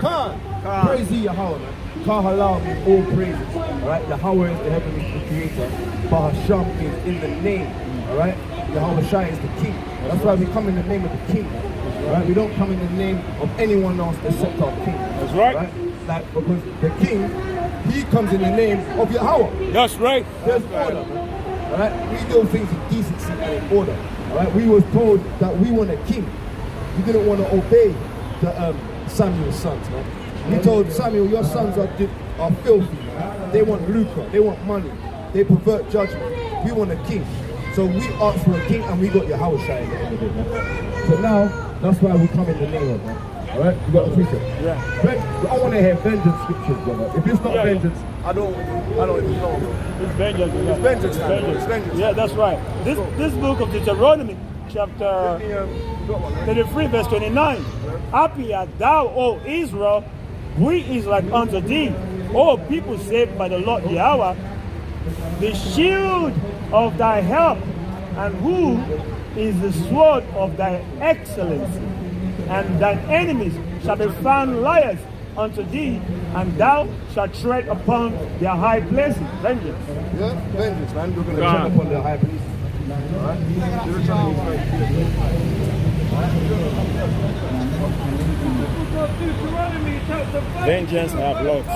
Khan. Praise ye Yahweh, man. Khan halal means all praises. Alright, Yahweh is the heavenly creator. Bahasham means in the name. Alright, Yahawashi is the king. That's why we come in the name of the king. Alright, we don't come in the name of anyone else except our king. That's right. Like, because the king, he comes in the name of Yahweh. That's right. There's order, man. Alright, we do things in decency and in order. Alright, we was told that we want a king. We didn't want to obey the Samuel's sons, man. We told Samuel, your sons are filthy, man. They want lucre, they want money, they pervert judgment. We want a king. So we asked for a king and we got Yahawashi at the end of it, man. So now, that's why we come in the name of, man. Alright, you got to appreciate it. Yeah. I want to hear vengeance scriptures, brother. If it's not vengeance, I don't even know. It's vengeance. It's vengeance, man. It's vengeance. Yeah, that's right. This book of Deuteronomy, chapter 33, verse 29. Happy art thou, O Israel, we is like unto thee, O people saved by the Lord Yahweh, the shield of thy help, and who is the sword of thy excellency. And thine enemies shall be found liars unto thee, and thou shalt tread upon their high places. Vengeance. Yeah, vengeance, man. We're going to tread upon their high places. Alright? Vengeance have lost.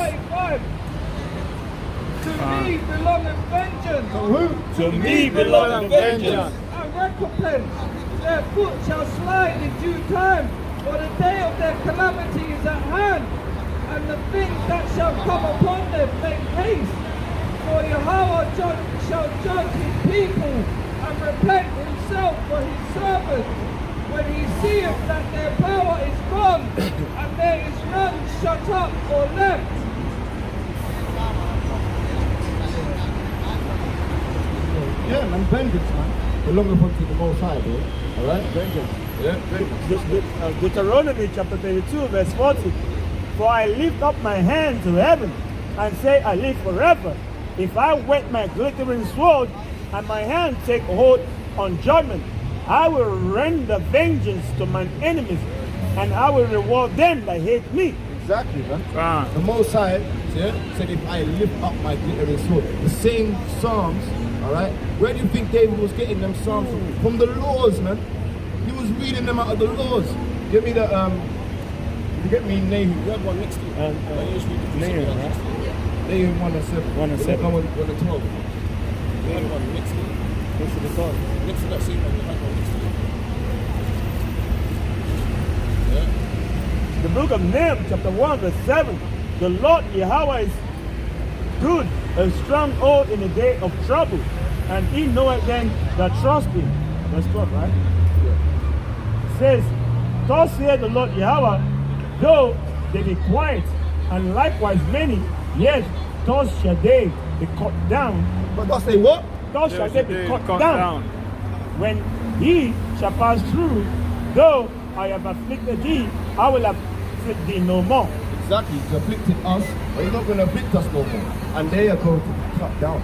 To me belongeth vengeance. To me belongeth vengeance. And recompense. Their foot shall slide in due time, for the day of their calamity is at hand, and the things that shall come upon them make haste. For Yahweh shall judge his people, and repent himself for his servants, when he seeth that their power is gone, and there is none shut up or left. Yeah, man, vengeance, man. Belongeth unto the Most High, bro. Alright? Vengeance. Yeah, vengeance. Deuteronomy chapter 32, verse 40. For I lift up my hand to heaven, and say, I live forever. If I wet my glittering sword, and my hand take hold on judgment, I will render vengeance to mine enemies, and I will reward them that hate me. Exactly, man. The Most High said, if I lift up my glittering sword. The same Psalms, alright? Where do you think David was getting them Psalms from? From the laws, man. He was reading them out of the laws. Give me the, you get me Nahum. You have one next to you. Nahum, right? Nahum 1 and 7. 1 and 7. No, 1 and 12. Nahum 1 next to you. Next to the sword. Next to that same one, you have one next to you. Yeah. The book of Nahum, chapter 1, verse 7. The Lord Yahweh is good, a stronghold in the day of trouble, and he knoweth them that trust him. Verse 12, right? Yeah. It says, thus saith the Lord Yahweh, though they be quiet, and likewise many, yet thus shall they be cut down. But thus they what? Thus shall they be cut down. When he shall pass through, though I have afflicted thee, I will afflict thee no more. Exactly, he's afflicted us, but he's not going to afflict us no more. And they are going to be cut down.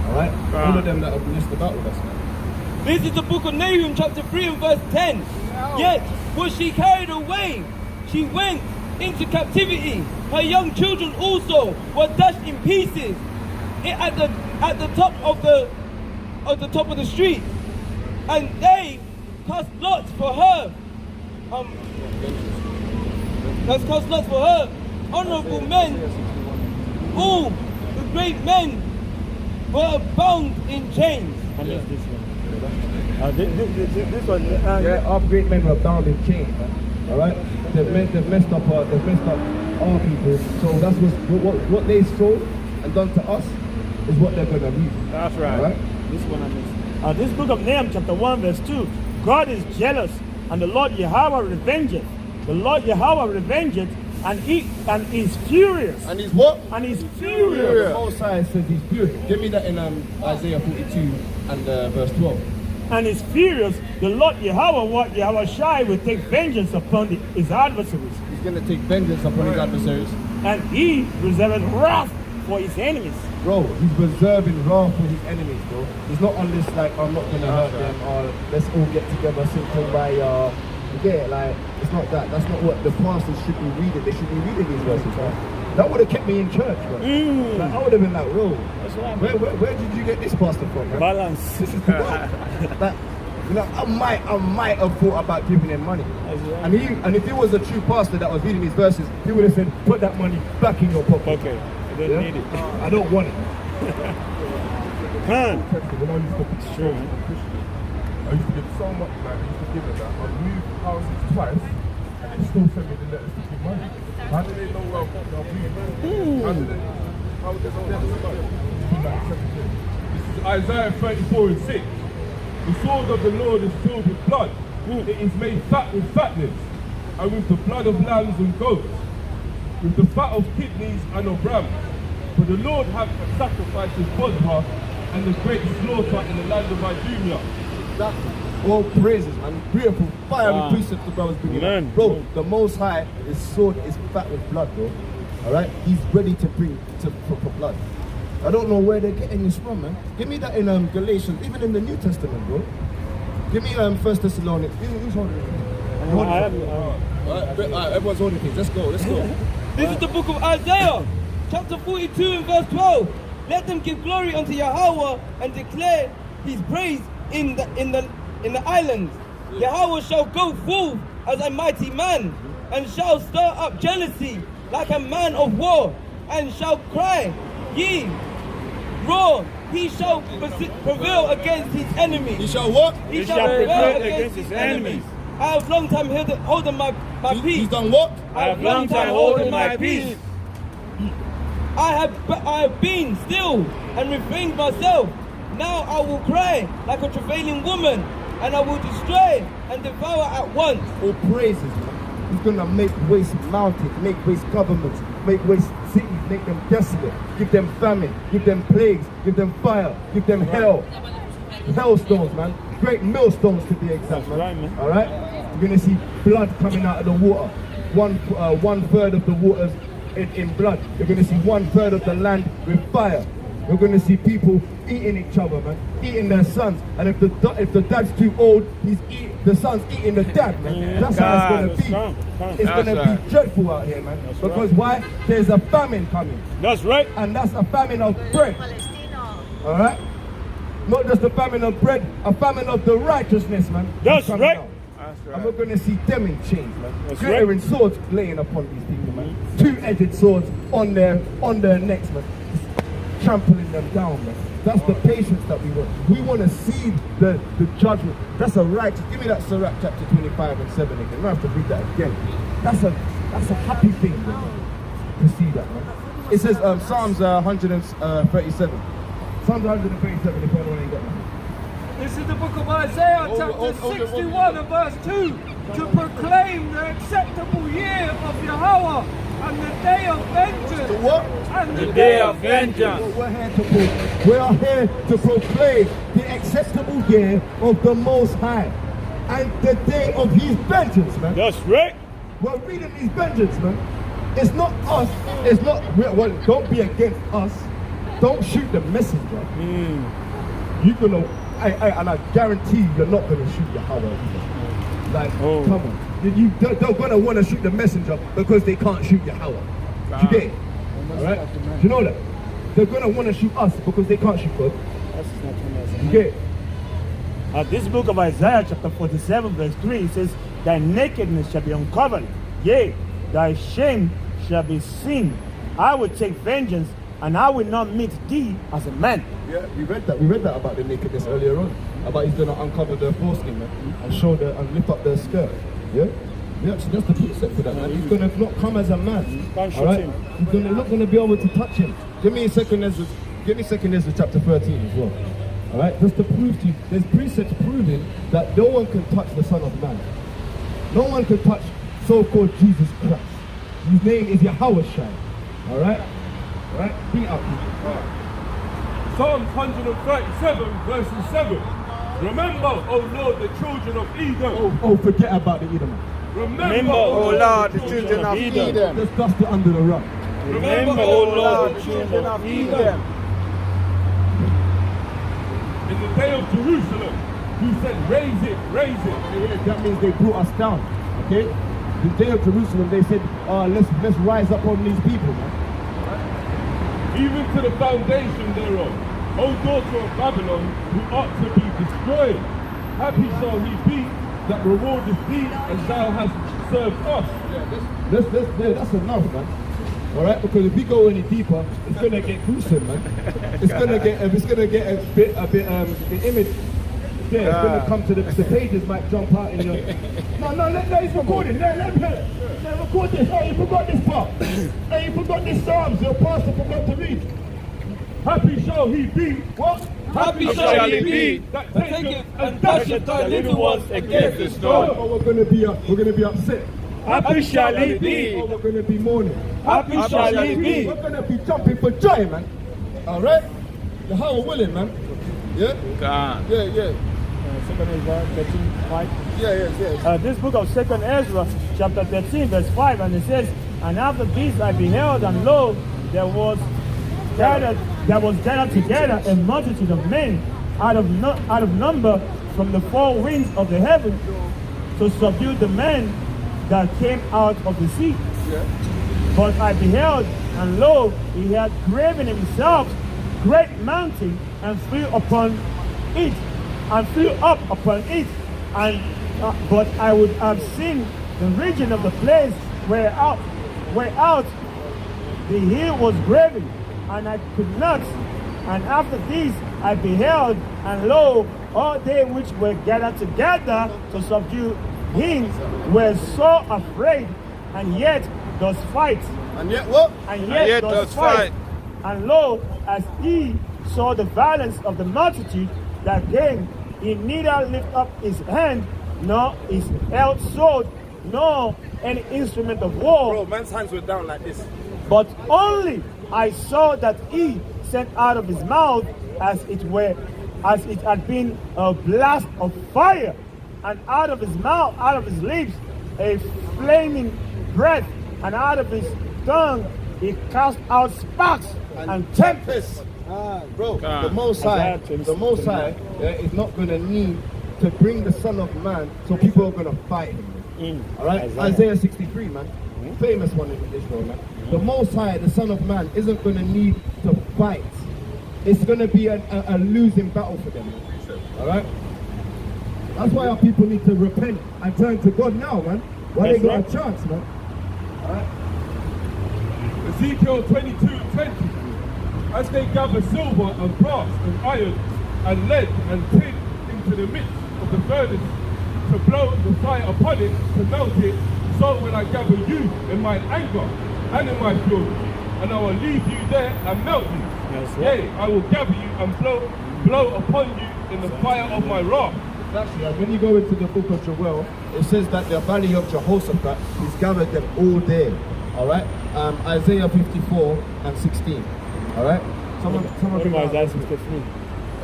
Alright? All of them that have missed about with us, man. This is the book of Nahum, chapter 3 and verse 10. Yet was she carried away, she went into captivity. Her young children also were dashed in pieces at the top of the street, and they cast lots for her. Cast lots for her. Honorable men, all the great men were bound in chains. This one. Yeah, our great men were bound in chains, man. Alright? They've messed up our people. So that's what they saw and done to us is what they're gonna read. That's right. Alright? This one I missed. This book of Nahum, chapter 1, verse 2. God is jealous, and the Lord Yahweh revengeth. The Lord Yahweh revengeth, and is furious. And he's what? And he's furious. The Most High says he's furious. Give me that in Isaiah 42 and verse 12. And is furious. The Lord Yahawashi will take vengeance upon his adversaries. He's going to take vengeance upon his adversaries. And he reserveth wrath for his enemies. Bro, he's reserving wrath for his enemies, bro. He's not on this like, I'm not going to hurt them, or let's all get together, sing kumbaya. Yeah, like, It's not that. That's not what the pastors should be reading. They should be reading these verses, man. That would have kept me in church, bro. Like, I would have been like, whoa, where did you get this pastor from, man? Balance. This is the word. Like, you know, I might have thought about giving him money. And if he was a true pastor that was reading these verses, he would have said, put that money back in your pocket. Okay, I don't need it. I don't want it. Man. When I used to be sure, I used to get so much, like, I used to give it that. I've moved houses twice, and they still send me the letters to give money. How do they know where I've moved? How do they know money? Like 7 years. This is Isaiah 34 and 6. The sword of the Lord is filled with blood. It is made fat with fatness, and with the blood of lambs and goats, with the fat of kidneys and of rams. For the Lord hath sacrificed his Bosra and the great slaughter in the land of Idumea. All praises, man. Beautiful, fiery precepts the brothers bringing up. Bro, the Most High, his sword is fat with blood, bro. Alright? He's ready to bring for blood. I don't know where they're getting this from, man. Give me that in Galatians, even in the New Testament, bro. Give me 1 Thessalonians. Who's holding it? Everyone's holding things. Let's go. This is the book of Isaiah, chapter 42 and verse 12. Let them give glory unto Yahweh and declare his praise in the islands. Yahweh shall go forth as a mighty man, and shall stir up jealousy like a man of war, and shall cry, ye roar. He shall prevail against his enemies. He shall what? He shall prevail against his enemies. I have long time holding my peace. He's done what? I have long time holding my peace. I have been still and refrained myself. Now I will cry like a travailing woman, and I will destroy and devour at once. All praises, man. He's gonna make waste mountains, make waste governments, make waste cities, make them desolate, give them famine, give them plagues, give them fire, give them hell. Hailstones, man. Great millstones to be exact, man. Right, man. Alright? You're gonna see blood coming out of the water. One third of the waters in blood. You're gonna see 1/3 of the land with fire. You're gonna see people eating each other, man, eating their sons. And if the dad's too old, the son's eating the dad, man. That's how it's gonna be. It's gonna be dreadful out here, man. Because why? There's a famine coming. That's right. And that's a famine of bread. All right. Not just a famine of bread, a famine of the righteousness, man. That's right. And we're going to see them in chains, man. That's Glittering swords laying upon these people, man. Two-edged swords on their necks, man. Just trampling them down, man. That's the patience that we want. We want to see the judgment. That's a righteous. Give me that Sirach chapter 25 and 7 again. I don't have to read that again. That's a happy thing, man, to see that, man. It says Psalms 137. Psalms 137, if anyone ain't got that. This is the book of Isaiah, chapter 61 and verse 2, to proclaim the acceptable year of Yahweh and the day of vengeance. The what? And The day of vengeance. We are here to proclaim the acceptable year of the Most High and the day of His vengeance, man. That's right. We're reading His vengeance, man. It's not us. It's not. Well, don't be against us. Don't shoot the messenger. You're gonna. And I guarantee you're not gonna shoot Yahweh either. Like, come on. They're gonna want to shoot the messenger because they can't shoot Yahweh. Do you get it? Alright? Do you know that? They're gonna want to shoot us because they can't shoot God. You get it? This book of Isaiah chapter 47 verse 3 says, thy nakedness shall be uncovered, yea, thy shame shall be seen. I will take vengeance, and I will not meet thee as a man. Yeah, we read that. We read that about the nakedness earlier on. About He's gonna uncover their foreskin, man, and show and lift up their skirt. Yeah? Yeah, actually that's the precept for that, man. He's gonna not come as a man. Can't shoot Alright? him. You're not gonna be able to touch him. Give me 2 Ezra chapter 13 as well. Alright? Just to prove to you, there's precepts proving that no one can touch the Son of Man. No one can touch so-called Jesus Christ. His name is Yahawashi. Alright? Alright? Beat up. Psalms 137 verses 7. Remember, O Lord, the children of Edom. Oh, forget about the Edom. Remember, O Lord, the children of Edom. Let's dust it under the rug. Remember, O Lord, the children of Edom. In the day of Jerusalem, He said, raise it, raise it. That means they brought us down. Okay? the day of Jerusalem, they said, let's rise up on these people, man. Even to the foundation thereof, O daughter of Babylon, who ought to be destroyed. Happy shall he be that rewardeth thee as thou hast served us. That's enough, man. All right, because if we go any deeper, it's gonna get gruesome, man. It's gonna get a bit the image. Yeah, it's gonna come to the pages might jump out in your. No, he's recording. Let record this. Oh, you forgot this part. Hey, you forgot this Psalms. Your pastor forgot to read. Happy shall he be. What? Happy shall he be that taketh and dasheth thy little ones against the stone. Oh, we're gonna be upset. Happy shall he be. Oh, we're gonna be mourning. Happy shall he be. We're gonna be jumping for joy, man. All right? Yahawashi willing, man. Yeah. God. Yeah. Second Ezra 13, 5. Yeah. This book of Second Ezra, chapter 13, verse 5, and it says, "And after this I beheld, and lo, there was gathered together a multitude of men out of number from the four winds of the heaven to subdue the men that came out of the sea. Yeah. But I beheld, and lo, he had graven himself great mountain, and flew up upon it, and but I would have seen the region of the place where out the hill was graven, and I could not. And after this I beheld, and lo, all they which were gathered together to subdue him were so afraid, and yet does fight. And yet what? And yet does fight. And lo, as he saw the violence of the multitude that came, he neither lift up his hand, nor his held sword, nor any instrument of war. Bro, man's hands were down like this. But only I saw that he sent out of his mouth as it had been a blast of fire, and out of his mouth, out of his lips, a flaming breath, and out of his tongue he cast out sparks and tempests. Bro, God. the Most High is not going to need to bring the Son of Man, so people are going to fight him. All right, Isaiah 63, man, famous one in Israel, man. The Most High, the Son of Man, isn't going to need to fight. It's going to be a losing battle for them. All right. That's why our people need to repent and turn to God now, man. While they got a chance, man. All right. Ezekiel 22:20. As they gather silver and brass and iron and lead and tin into the midst of the furnace to blow the fire upon it to melt it, so will I gather you in my anger and in my fury, and I will leave you there and melt you. Yea, I will gather you and blow upon you in the fire of my wrath. Actually, when you go into the book of Joel, it says that the valley of Jehoshaphat, he's gathered them all there. All right, Isaiah 54 and 16. All right, someone bring Isaiah 63.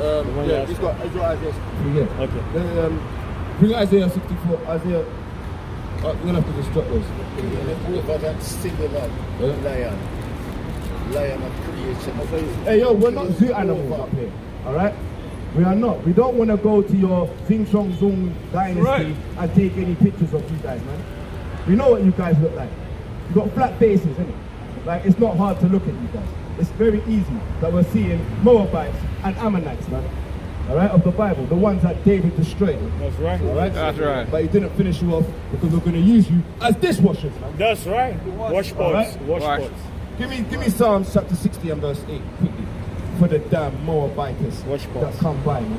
Yeah, he's got Isaiah 63. Yeah. Okay. Bring Isaiah 64. Isaiah. We're gonna have to just drop those. But I'm still alive. Lion of creation. Hey yo, we're not zoo animals up here. All right. We are not. We don't want to go to your Zing Chong Zung dynasty and take any pictures of you guys, man. We know what you guys look like. You got flat faces, innit? Like, it's not hard to look at you guys. It's very easy that we're seeing Moabites and Ammonites, man. All right, of the Bible, the ones that David destroyed. That's right. All right. That's right. But he didn't finish you off because we're going to use you as dishwashers, man. That's right. Wash pots. Right. Wash Wash. pots. Give me Psalms chapter 60 and verse 8 quickly for the damn Moabites Wash that pots. come by, man.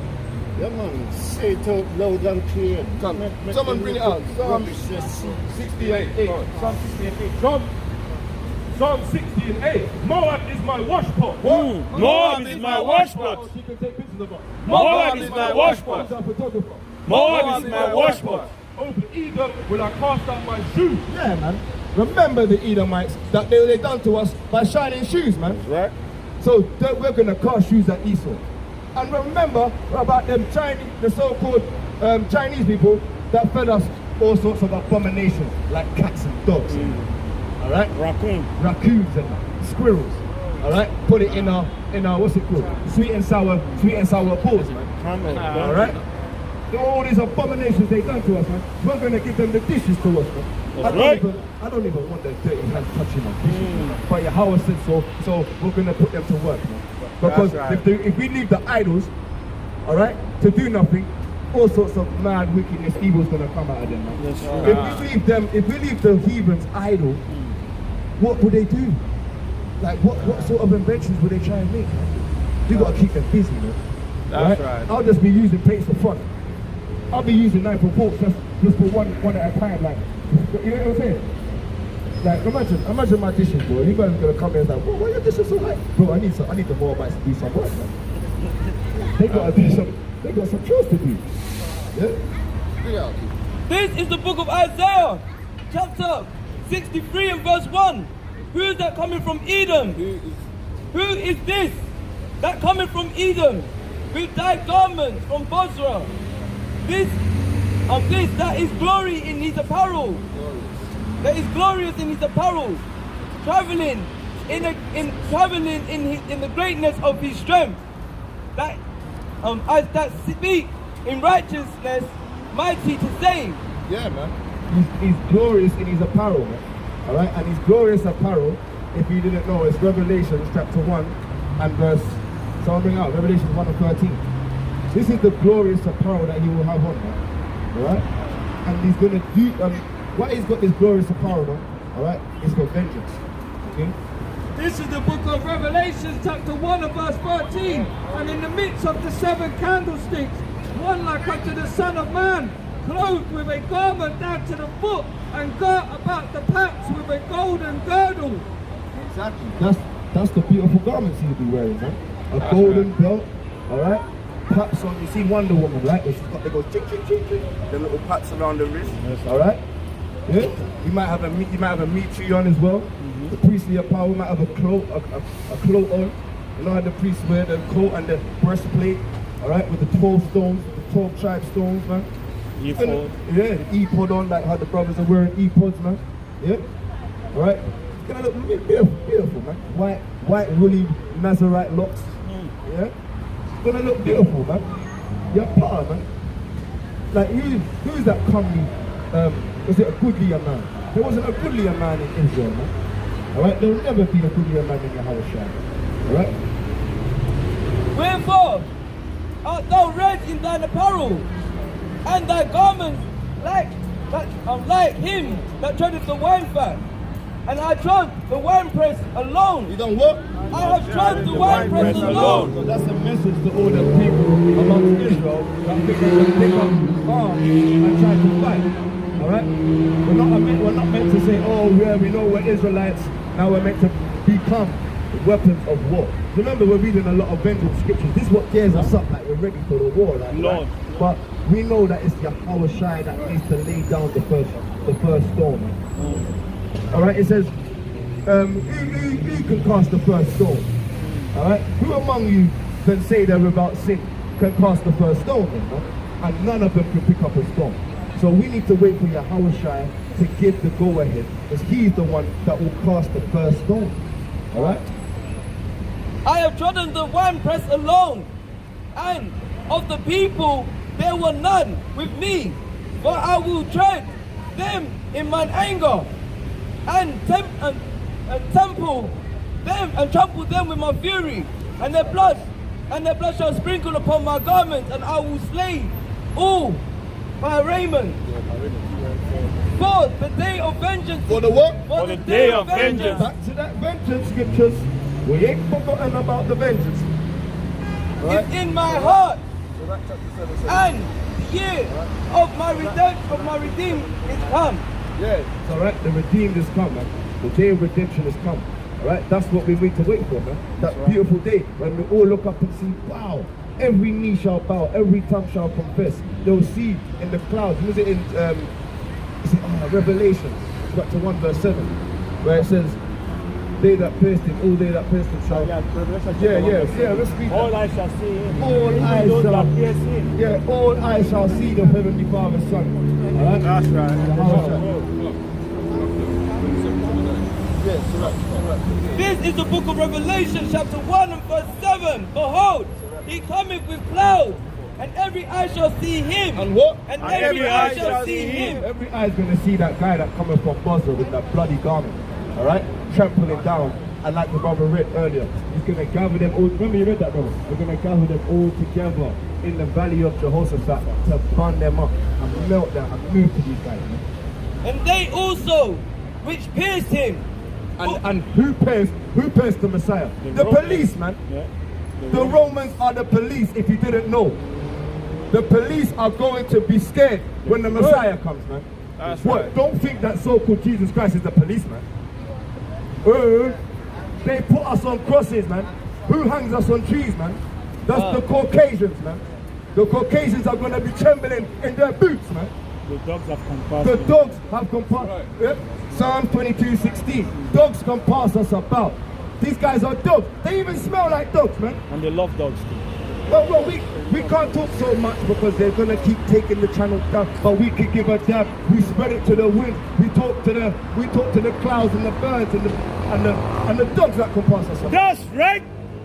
Yeah, man. Say it out loud and clear. Come, someone bring it out. Psalm 68, 8. Psalm 68, 8. Psalm 60 and 8. Moab is my wash pot. Moab is my wash pot. You can take pictures of us. Moab is my wash pot. I'm a photographer. Moab is my wash pot. Over Edom will I cast out my shoes. Yeah, man. Remember the Edomites that they done to us by shining shoes, man. Right. So we're gonna cast shoes at Esau. And remember about them Chinese, the so-called Chinese people that fed us all sorts of abominations like cats and dogs. All right. Raccoons and squirrels. All right. Put it in our what's it called? Sweet and sour balls, man. All right. All these abominations they done to us, man. We're gonna give them the dishes to us, man. right. I don't even want the dirty hands touching my vision. But Yahweh said so we're going to put them to work, man. Because That's if we leave the idols, all right, to do nothing, all sorts of mad wickedness, evil's going to come out of them, man. That's right. If we leave the heathens idle, what would they do? Like, what sort of inventions would they try and make? You got to keep them busy, man. That's right. I'll just be using plates for fun. I'll be using knife and forks just for one at a time, like, you know what I'm saying? Like, imagine my dishes, bro. You guys are gonna come here and like, bro, why your dishes so high? Bro, I need the more bites to do some work, man. They got some chores to do. Yeah? This is the book of Isaiah, chapter 63 and verse 1. Who is that coming from Edom? Who is this that coming from Edom? With thy garments from Bozrah. This that is glory in his apparel. That is glorious in his apparel. Traveling in the greatness of his strength. That as that speak in righteousness, mighty to save. Yeah, man. He's glorious in his apparel, man. All right, and his glorious apparel, if you didn't know, it's Revelation chapter 1 and verse. So I'll bring out Revelation 1 and 13. This is the glorious apparel that he will have on, man. All right, and he's gonna do. Why he's got this glorious apparel on? All right, it's for vengeance. Okay. This is the book of Revelation, chapter 1 and verse 13. And in the midst of the 7 candlesticks, one like unto the Son of Man, clothed with a garment down to the foot, and girt about the paps with a golden girdle. Exactly. That's the beautiful garments he'll be wearing, man. A golden belt, all right. Paps on. You see Wonder Woman, right? They go ching ching ching ching. The little paps around the wrist. Yes. All right. Yeah. You might have a meat tree on as well. The priestly apparel might have a cloak on. You know how the priests wear the coat and the breastplate, all right, with the 12 stones, the 12 tribe stones, man. Ephod. Yeah, the ephod on, like how the brothers are wearing ephods, man. Yeah, all right. It's gonna look beautiful, man. White woolly Nazarite locks. Yeah, it's gonna look beautiful, man. Your power, man. Like who's that comely? Was it a goodlier man? There wasn't a goodlier man in Israel, man. Alright, there will never be a goodlier man in Yahawashi. Alright? Wherefore art thou red in thine apparel, and thy garments like him that treadeth the winefat? And I trod the winepress alone. You done what? I have trod the winepress alone. So that's a message to all the people amongst Israel that think they can pick up arms and try to fight. Alright? We're not meant to say, oh yeah, we know we're Israelites. Now we're meant to become weapons of war. Remember, we're reading a lot of vengeance scriptures. This is what gears us up, like we're ready for the war. Like, Lord. Right? But we know that it's Yahawashi that needs to lay down the first stone. Alright, it says, who can cast the first stone? Alright? Who among you can say they're without sin can cast the first stone? And none of them can pick up a stone. So we need to wait for Yahawashi to give the go-ahead, because he's the one that will cast the first stone. Alright? I have trodden the winepress alone, and of the people there were none with me, for I will tread them in mine anger, and trample them with my fury, and their blood shall sprinkle upon my garments, and I will slay all my raiment. For the day of vengeance. For the what? For the day of vengeance. Back to that vengeance scriptures. We ain't forgotten about the vengeance. Right? It's in my heart. And the year of my redeemed is come. Yeah, it's alright. The redeemed is come, man. The day of redemption has come. Alright, that's what we need to wait for, man. That beautiful day when we all look up and see, wow, every knee shall bow, every tongue shall confess. They'll see in the clouds. Was it in Revelation chapter 1 verse 7, where it says, they that pierced him, all they that pierced him shall. Let's read that. All eyes shall see him. All eyes Those shall. that pierce him. Yeah, all eyes shall see the Heavenly Father's Son. Alright? That's right. This is the book of Revelation, chapter 1 and verse 7. Behold, he cometh with clouds, and every eye shall see him. And what? And every eye shall see him. Every eye's gonna see that guy that coming from Basra with that bloody garment. Alright? Trampling down. And like the brother read earlier, he's gonna gather them all. Remember you read that, brother? We're gonna gather them all together in the valley of Jehoshaphat to burn them up and melt them and move to these guys, man. And they also which pierced him. And who pierced the Messiah? The police, man. Yeah. The Romans are the police, if you didn't know. The police are going to be scared when the Messiah comes, man. That's What? right. Don't think that so-called Jesus Christ is the policeman. They put us on crosses, man. Who hangs us on trees, man? That's the Caucasians, man. The Caucasians are going to be trembling in their boots, man. The dogs have come past. The dogs have come past. Yep. Psalm 22:16. Dogs come past us about. These guys are dogs. They even smell like dogs, man. And they love dogs too. Well, we can't talk so much because they're gonna keep taking the channel down. But we could give a dab. We spread it to the wind. We talk to the clouds and the birds and the dogs that come past us. That's right.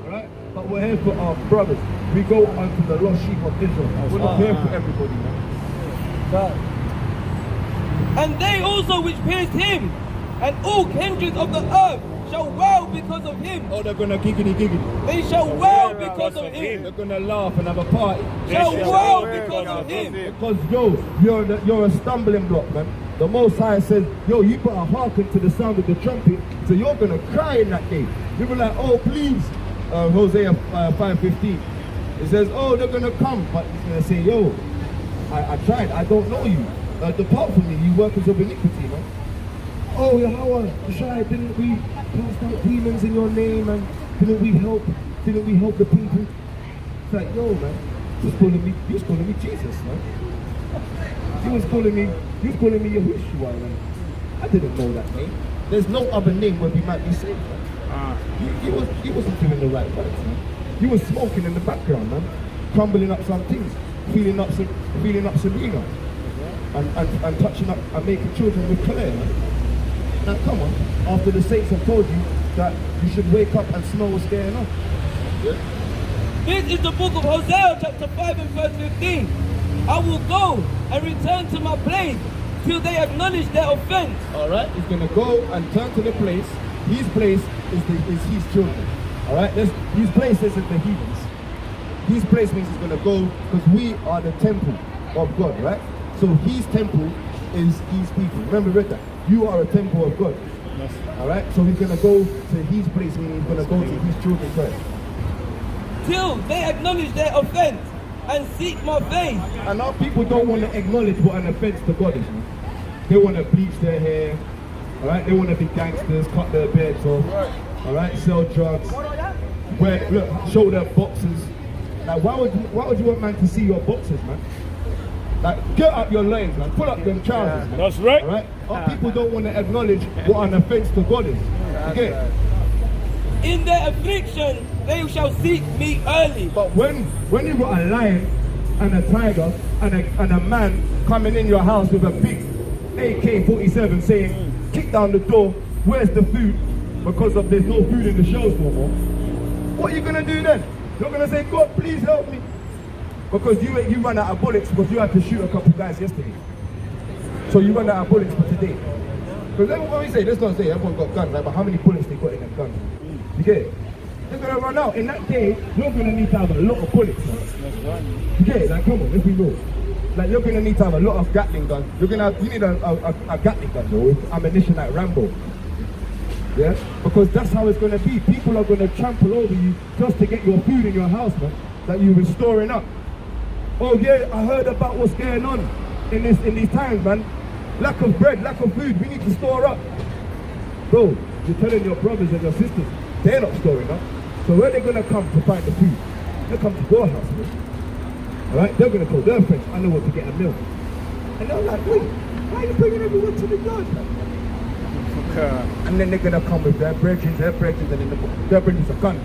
Right? But we're here for our brothers. We go onto the lost sheep of Israel. We're not here for everybody, man. And they also which pierced him, and all kindreds of the earth shall wail because of him. Oh, they're gonna giggity. They shall wail because of him. They're gonna laugh and have a party. Shall wail because of him. Because you're a stumbling block, man. The Most High says, yo, you better hearken to the sound of the trumpet, so you're gonna cry in that day. People are like, oh please, Hosea 5:15. It says, oh, they're gonna come, but he's gonna say, yo, I tried, I don't know you. Depart from me, you workers of iniquity, man. Oh, Yahawashi, didn't we cast out demons in your name, and didn't we help the people? It's like, yo, man, you was calling me Jesus, man. You was calling me Yahushua, man. I didn't know that name. There's no other name where we might be saved, man. You wasn't doing the right works, man. You was smoking in the background, man, crumbling up some things, feeling up Serena, and touching up and making children with Claire, man. Now come on, after the saints have told you that you should wake up and smell what's going on. Yeah. This is the book of Hosea chapter 5 and verse 15. I will go and return to my place till they acknowledge their offense. Alright, he's gonna go and turn to the place. His place is his children. Alright, his place isn't the heathens. His place means he's gonna go because we are the temple of God, right? So his temple is his people. Remember, read that. You are a temple of God. Yes. Alright, so he's gonna go to his place, meaning he's gonna go to his children first. Till they acknowledge their offense and seek my face. And our people don't want to acknowledge what an offense to God is. Man. They want to bleach their hair, all right? They want to be gangsters, cut their beards off, all right? Sell drugs, show their boxers. Like, why would you want man to see your boxers, man? Like, get up your legs, man. Pull up them trousers, man. That's right. All right? Our people don't want to acknowledge what an offense to God is. Okay? In their affliction, they shall seek me early. But when you got a lion and a tiger and a man coming in your house with a big AK-47 saying, kick down the door, where's the food? Because there's no food in the shelves no more. What are you gonna do then? You're gonna say, God, please help me. Because you ran out of bullets because you had to shoot a couple guys yesterday. So you run out of bullets for today. Because when we say, let's not say everyone got guns, right? But how many bullets they got in their guns? You get it? They're gonna run out. In that day, you're gonna need to have a lot of bullets. You get it? Like, come on, let's be real. Like, you're gonna need to have a lot of Gatling guns. You need a Gatling gun, though, with ammunition like Rambo. Yeah? Because that's how it's gonna be. People are gonna trample over you just to get your food in your house, man, that you were storing up. Oh yeah, I heard about what's going on in these times, man. Lack of bread, lack of food. We need to store up. Bro, you're telling your brothers and your sisters they're not storing up. So where are they gonna come to find the food? They'll come to your house, man. Alright? They're gonna call their friends, I know what to get a meal. And they're like, wait, why are you bringing everyone to the yard? And then they're gonna come with their brethren, and then their brethren's a gun.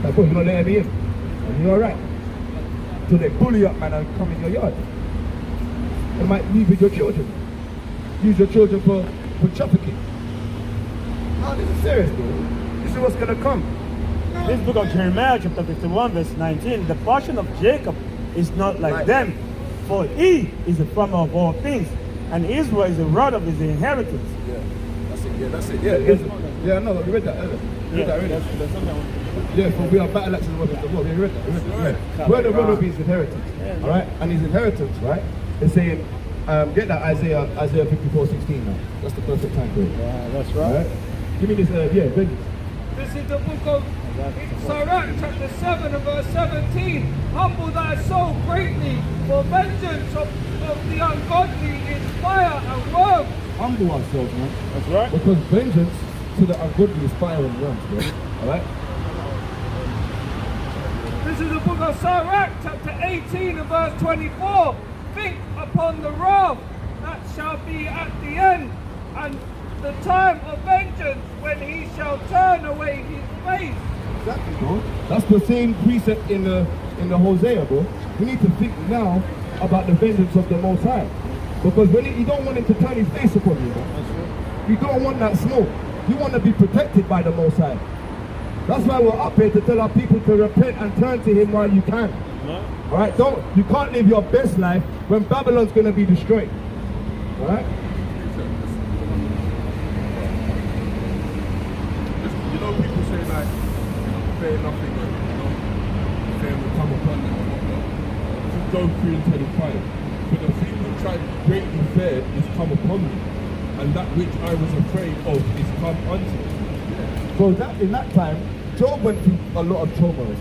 Like, oh, you're not letting me in. And you're alright. So they bully up, man, and come in your yard. They might leave with your children. Use your children for trafficking. Oh, this is serious, bro. This is what's gonna come. This book of Jeremiah chapter 51 verse 19, the portion of Jacob is not like them. For he is the farmer of all things, and Israel is the rod of his inheritance. Yeah, that's it. Yeah, that's it. Yeah, no, we read that earlier. We read that already. Yeah, for we are battle axes of the world. We read that. Yeah. Where the rod of his inheritance, all right, and his inheritance, right, is saying, get that Isaiah 54:16 now. That's the perfect time period. Yeah, that's All right. right. Give me this. Vengeance. This is the book of Sirach, chapter 7 and verse 17. Humble thy soul greatly, for vengeance of the ungodly is fire and worm. Humble ourselves, man. That's right. Because vengeance to the ungodly is fire and worms, bro. All right. This is the book of Sirach, chapter 18 and verse 24. Think upon the wrath that shall be at the end, and the time of vengeance when he shall turn away his face. Exactly, bro. That's the same precept in the Hosea, bro. We need to think now about the vengeance of the Most High, because when you don't want him to turn his face upon you, bro. You don't want that smoke. You want to be protected by the Most High. That's why we're up here to tell our people to repent and turn to him while you can. All right, you can't live your best life when Babylon's going to be destroyed. All right. You know, people say like, fear nothing, fear will come upon them and whatnot. This is Job 3:25. For the thing which I greatly feared is come upon me, and that which I was afraid of is come unto me. So that in that time, Job went through a lot of trauma, bro.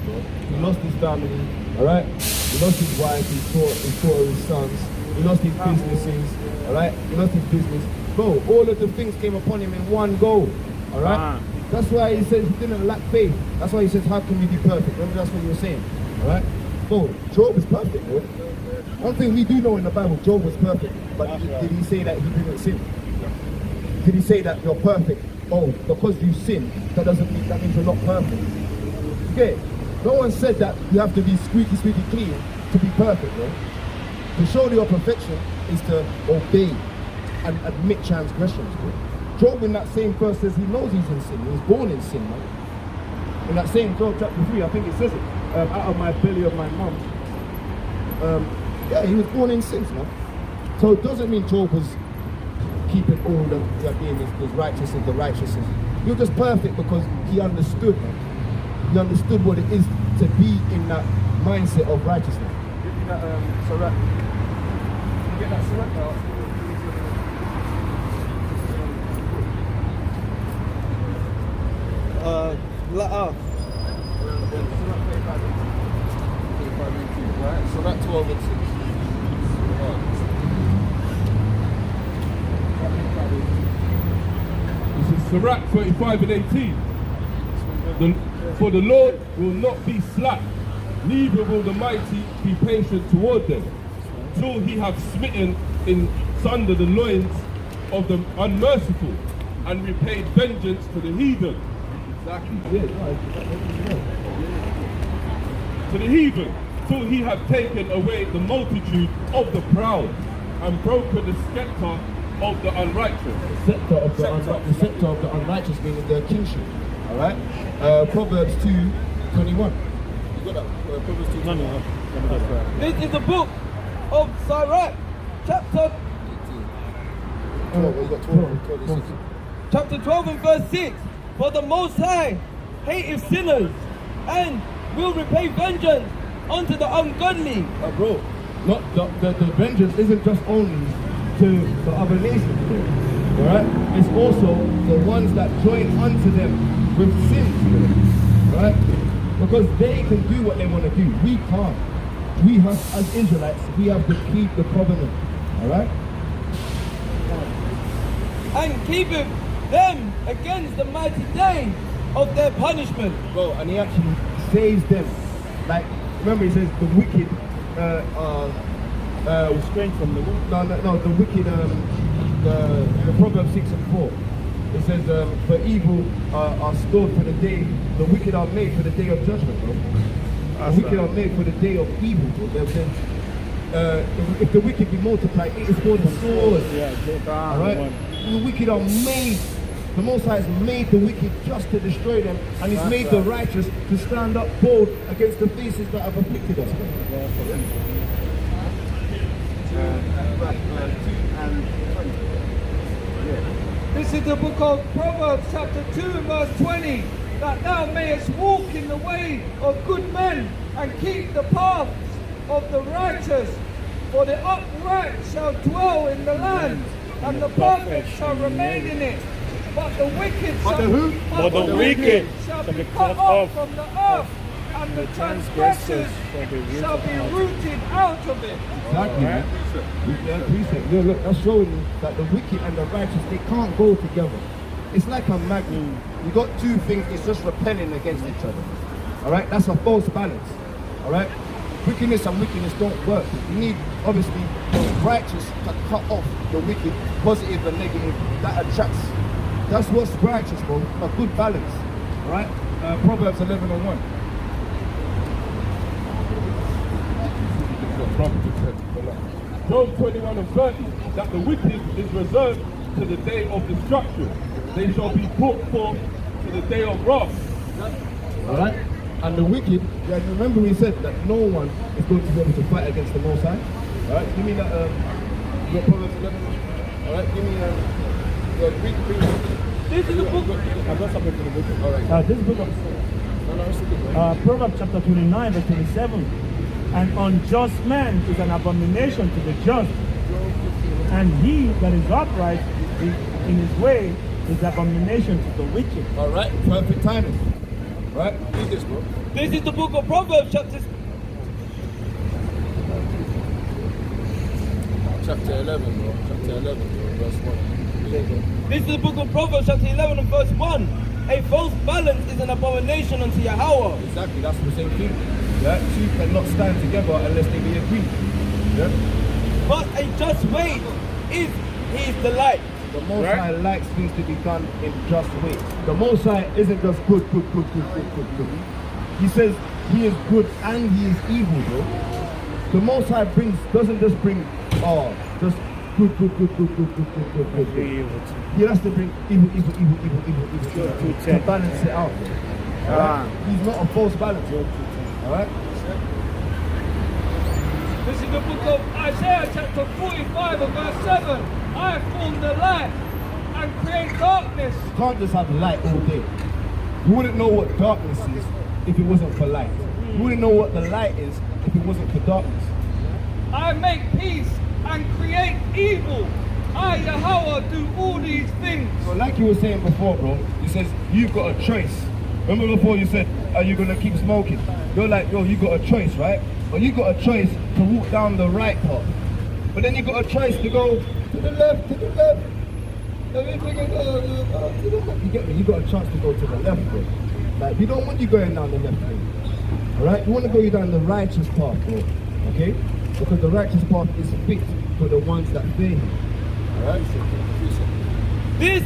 He lost his family, all right? He lost his wife, he saw his sons, he lost his businesses, all right? He lost his business. Bro, all of the things came upon him in one go, all right? That's why he says he didn't lack faith. That's why he says, how can we be perfect? Remember, that's what you were saying, all right? Bro, Job is perfect, bro. One thing we do know in the Bible, Job was perfect, but did he say that he didn't sin? Did he say that you're perfect? Oh, because you sin, that means you're not perfect. Okay, no one said that you have to be squeaky clean to be perfect, bro. To show your perfection is to obey and admit transgressions, bro. Job in that same verse says he knows he's in sin. He was born in sin, man. In that same Job chapter 3, I think it says it. Out of my belly of my mum. Yeah, he was born in sins, man. So it doesn't mean Job was keeping all the being his righteousness, the righteousness. He was just perfect because he understood, man. He understood what it is to be in that mindset of righteousness. Give me that Sirach. Get that Sirach out. Right, so that's 12 and 6. This is Sirach 35 and 18. For the Lord will not be slack, neither will the mighty be patient toward them, till he have smitten in sunder the loins of the unmerciful, and repaid vengeance to the heathen. Exactly. To the heathen, till he have taken away the multitude of the proud, and broken the scepter of the unrighteous. The scepter of the unrighteous meaning their kingship. All right. Proverbs 2:21. You got that? Proverbs 2:21. This is the book of Sirach, chapter 12. chapter 12 and verse 6. For the Most High hateth sinners, and will repay vengeance unto the ungodly. Bro, not the vengeance isn't just only to the other nations, bro. All right. It's also the ones that join unto them with sins, bro. All right. Because they can do what they want to do. We can't. We have, as Israelites, we have to keep the covenant. All right. And keepeth them against the mighty day of their punishment. Bro, and he actually saves them. Like, remember he says the wicked Restrained from the Lord. no, the wicked the Proverbs 6 and 4. It says for evil are stored for the day, the wicked are made for the day of judgment, bro. The wicked are made for the day of evil, bro. If the wicked be multiplied, it is for the sword. Yeah, Alright? The wicked are made The Most High has made the wicked just to destroy them, and He's made the righteous to stand up bold against the faces that have afflicted us. This is the book of Proverbs chapter 2 verse 20. That thou mayest walk in the way of good men and keep the paths of the righteous. For the upright shall dwell in the land, and the perfect shall remain in it. But the wicked shall be cut off from the earth, and the transgressors shall be rooted out of it. Exactly. Yeah, look, that's showing you that the wicked and the righteous, they can't go together. It's like a magnet. You got two things, it's just repelling against each other. Alright, that's a false balance. Alright? Wickedness and wickedness don't work. You need, obviously, the righteous to cut off the wicked, positive and negative. That attracts. That's what's righteous, bro. A good balance. Alright? Proverbs 11:1. Job 21:30, that the wicked is reserved to the day of destruction. They shall be put forth to the day of wrath. Alright? And the wicked, yeah, remember we said that no one is going to be able to fight against the Most High. Alright? Give me that, Proverbs 11. Alright? Give me the Greek. This is the book. I've got something for the book. Alright. This book of Proverbs chapter 29 verse 27. An unjust man is an abomination to the just, and he that is upright in his way is abomination to the wicked. Alright, perfect timing. Right? Read this, bro. This is the book of Proverbs chapter 11, bro. Chapter 11, bro. Verse 1. This is the book of Proverbs chapter 11 and verse 1. A false balance is an abomination unto Yahweh. Exactly, that's the same thing. Yeah? Two cannot stand together unless they be agreed. Yeah? But a just way is his delight. The Most High likes things to be done in just ways. The Most High isn't just good. He says He is good and He is evil, bro. The Most High doesn't just bring, just good. He has to bring evil to balance it out. Right? He's not a false balance. Alright? This is the book of Isaiah chapter 45 and verse 7. I form the light and create darkness. You can't just have light all day. You wouldn't know what darkness is if it wasn't for light. You wouldn't know what the light is if it wasn't for darkness. I make peace and create evil. I, Yahweh, do all these things. So like you were saying before, bro, he says, you've got a choice. Remember before you said, are you going to keep smoking? You're like, yo, you got a choice, right? But you got a choice to walk down the right path. But then you got a choice to go to the left. You get me? You got a chance to go to the left, bro. Like, we don't want you going down the left lane. Alright? We want to go down the righteous path, bro. Okay? Because the righteous path is fit for the ones that fear Him. Alright? This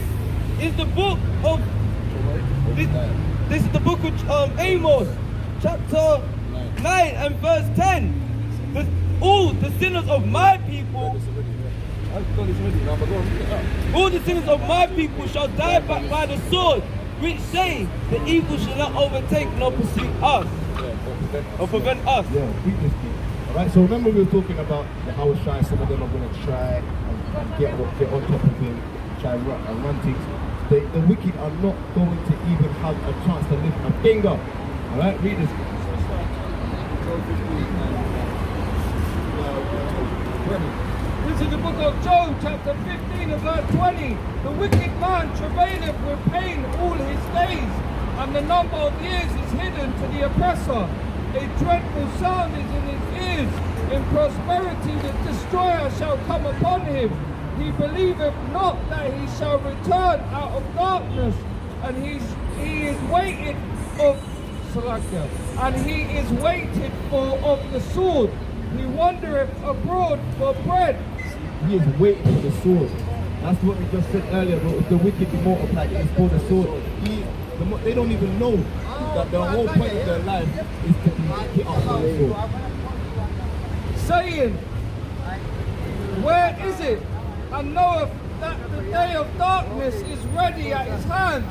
is the book of this is the book of Amos, chapter 9 and verse 10. All the sinners of my people, shall die back by the sword, which say the evil shall not overtake nor pursue us, or prevent us. Yeah, read this thing. Alright, so remember we were talking about the Yahawashi, some of them are going to try and get on top of him, try and run things. The wicked are not going to even have a chance to lift a finger. Alright, read this. This is the book of Job, chapter 15 and verse 20. The wicked man travaileth with pain all his days, and the number of years is hidden to the oppressor. A dreadful sound is in his ears. In prosperity the destroyer shall come upon him. He believeth not that he shall return out of darkness, and he is waited of Salakia, and he is waited for of the sword. He wandereth abroad for bread. He is waiting for the sword. That's what we just said earlier, bro. If the wicked be multiplied, it is for the sword. They don't even know that the whole point of their life is to be hit up by the sword. Saying, where is it? And knoweth that the day of darkness is ready at his hand.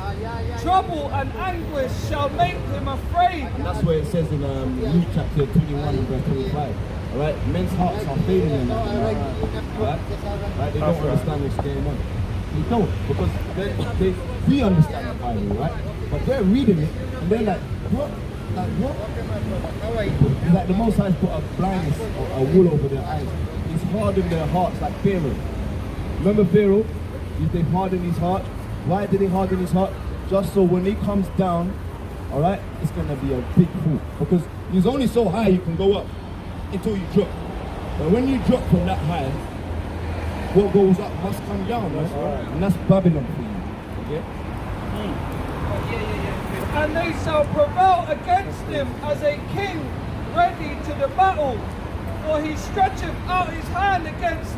Trouble and anguish shall make him afraid. And that's where it says in Luke chapter 21 and verse 25. Alright, men's hearts are failing in that. Right? They don't understand what's going on. They don't, because we understand the Bible, right? But they're reading it and they're like, what? Like what? It's like the Most High put a blindness or a wool over their eyes. He's hardened their hearts like Pharaoh. Remember Pharaoh? They hardened his heart. Why did he harden his heart? Just so when he comes down, alright, it's going to be a big fall. Because he's only so high you can go up until you drop. But when you drop from that high, what goes up must come down. Right? And that's Babylon for you. Okay? And they shall prevail against him as a king ready to the battle. For he stretcheth out his hand against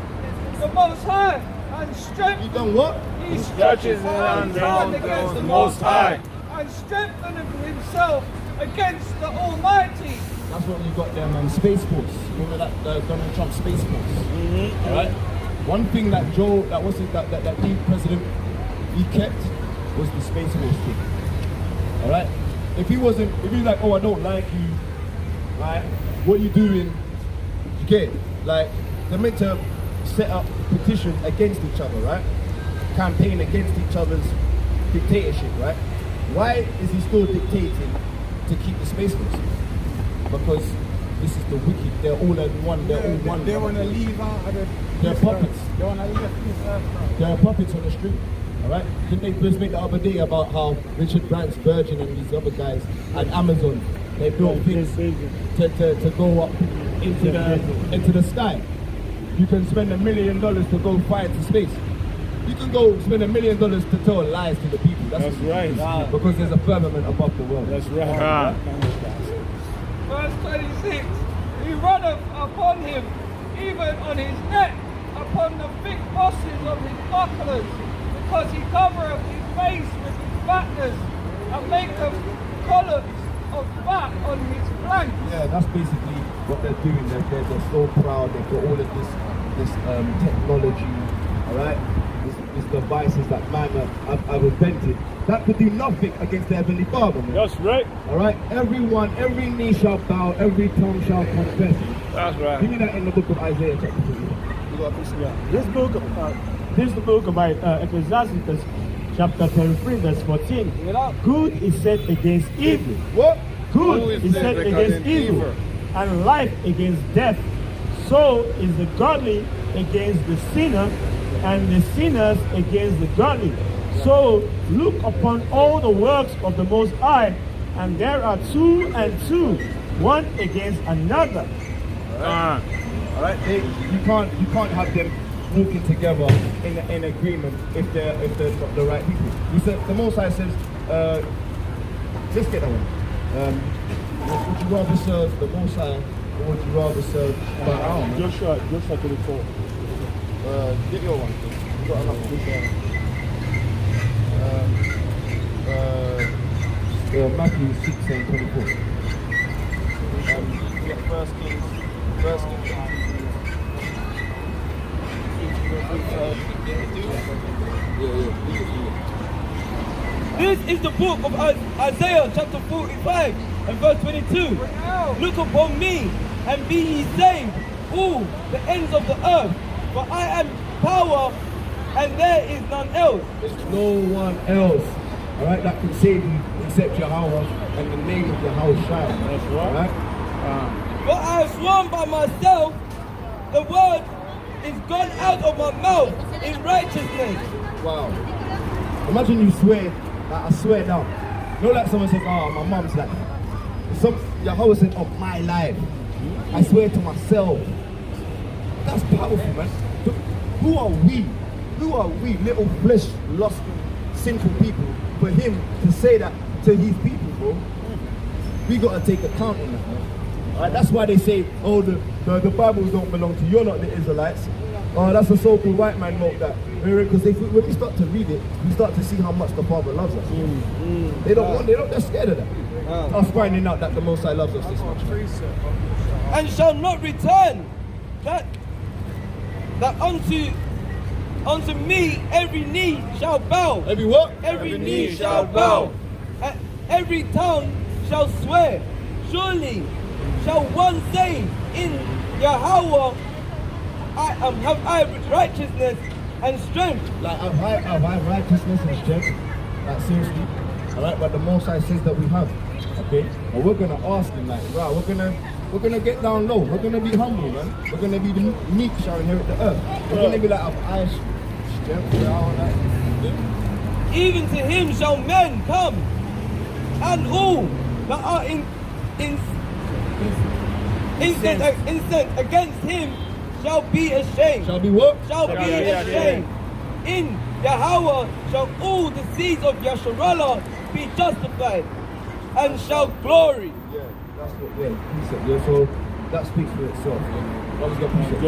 the Most High and strength. You done what? He stretches out his hand against the Most High and strengtheneth himself against the Almighty. That's what you got them Space Force. Remember that Donald Trump Space Force? All right. One thing that that the president he kept was the Space Force thing. All right. If he's like, oh, I don't like you, right? What you doing? You get it? Like they're meant to set up petitions against each other, right? Campaign against each other's dictatorship, right? Why is he still dictating to keep the Space Force? Because this is the wicked. They're all in one. They're all one. They want to leave out of the... They're puppets. They want to leave this earth. They're puppets on the street. All right. Didn't they just make the other day about how Richard Branson, Virgin, and these other guys at Amazon, they built things to go up into the sky. You can spend $1 million to go fly into space. You can go spend $1 million to tell lies to the people. That's right. Because there's a firmament above the world. That's right. Verse 26, he runneth upon him, even on his neck, upon the thick bosses of his bucklers, because he covereth his face with his fatness, and maketh columns of fat on his flanks. Yeah, that's basically what they're doing. They're so proud. They've got all of this technology, all right? These devices that man have invented that could do nothing against the Heavenly Father. Man. That's right. All right? Every knee shall bow, every tongue shall confess. That's right. Give me that in the book of Isaiah chapter 2. This is the book of Ecclesiastes, chapter 33, verse 14. Good is set against evil. What? Good is set against evil, and life against death. So is the godly against the sinner, and the sinners against the godly. So look upon all the works of the Most High, and there are 2 and 2, one against another. All right. You can't have them walking together in agreement if they're not the right people. You said the Most High says, let's get that one. Would you rather serve the Most High, or would you rather serve Baal? Joshua 24. Get your one. You got enough. Matthew 6 and 24. Yeah, First Kings. This is the book of Isaiah chapter 45 and verse 22. Look upon me and be ye saved, all the ends of the earth, for I am power and there is none else. There's no one else, all right, that can save you except Yahawashi and the name of Yahawashi. That's right. For I have sworn by myself, the word is gone out of my mouth in righteousness. Wow. Imagine you swear, like I swear down. You know, like someone says, oh, my mom's like, Yahweh said, of my life, I swear to myself. That's powerful, man. Who are we? Who are we, little flesh, lost, sinful people, for him to say that to his people, bro? We got to take account on that, man. Right, that's why they say, oh, the Bibles don't belong to you. You're not the Israelites. Oh, that's a so-called white man wrote that. Because when we start to read it, we start to see how much the Father loves us. They're scared of that. Us finding out that the Most High loves us this much. And shall not return that unto Unto me every knee shall bow. Every what? Every knee shall bow. And every tongue shall swear. Surely shall one say in Yahweh, have I righteousness and strength. Like have I righteousness and strength? Like seriously? Alright, but the Most High says that we have. Okay? And we're gonna ask him like, wow, we're gonna get down low. We're gonna be humble, man. We're gonna be the meek shall inherit the earth. We're gonna be like, have I strength? Even to him shall men come, and all that are incensed against him shall be ashamed. Shall be what? Shall be ashamed. In Yahweh shall all the seeds of Yasharallah be justified, and shall glory. Yeah, that's what, yeah, he said, yeah, so that speaks for itself. That was your precept.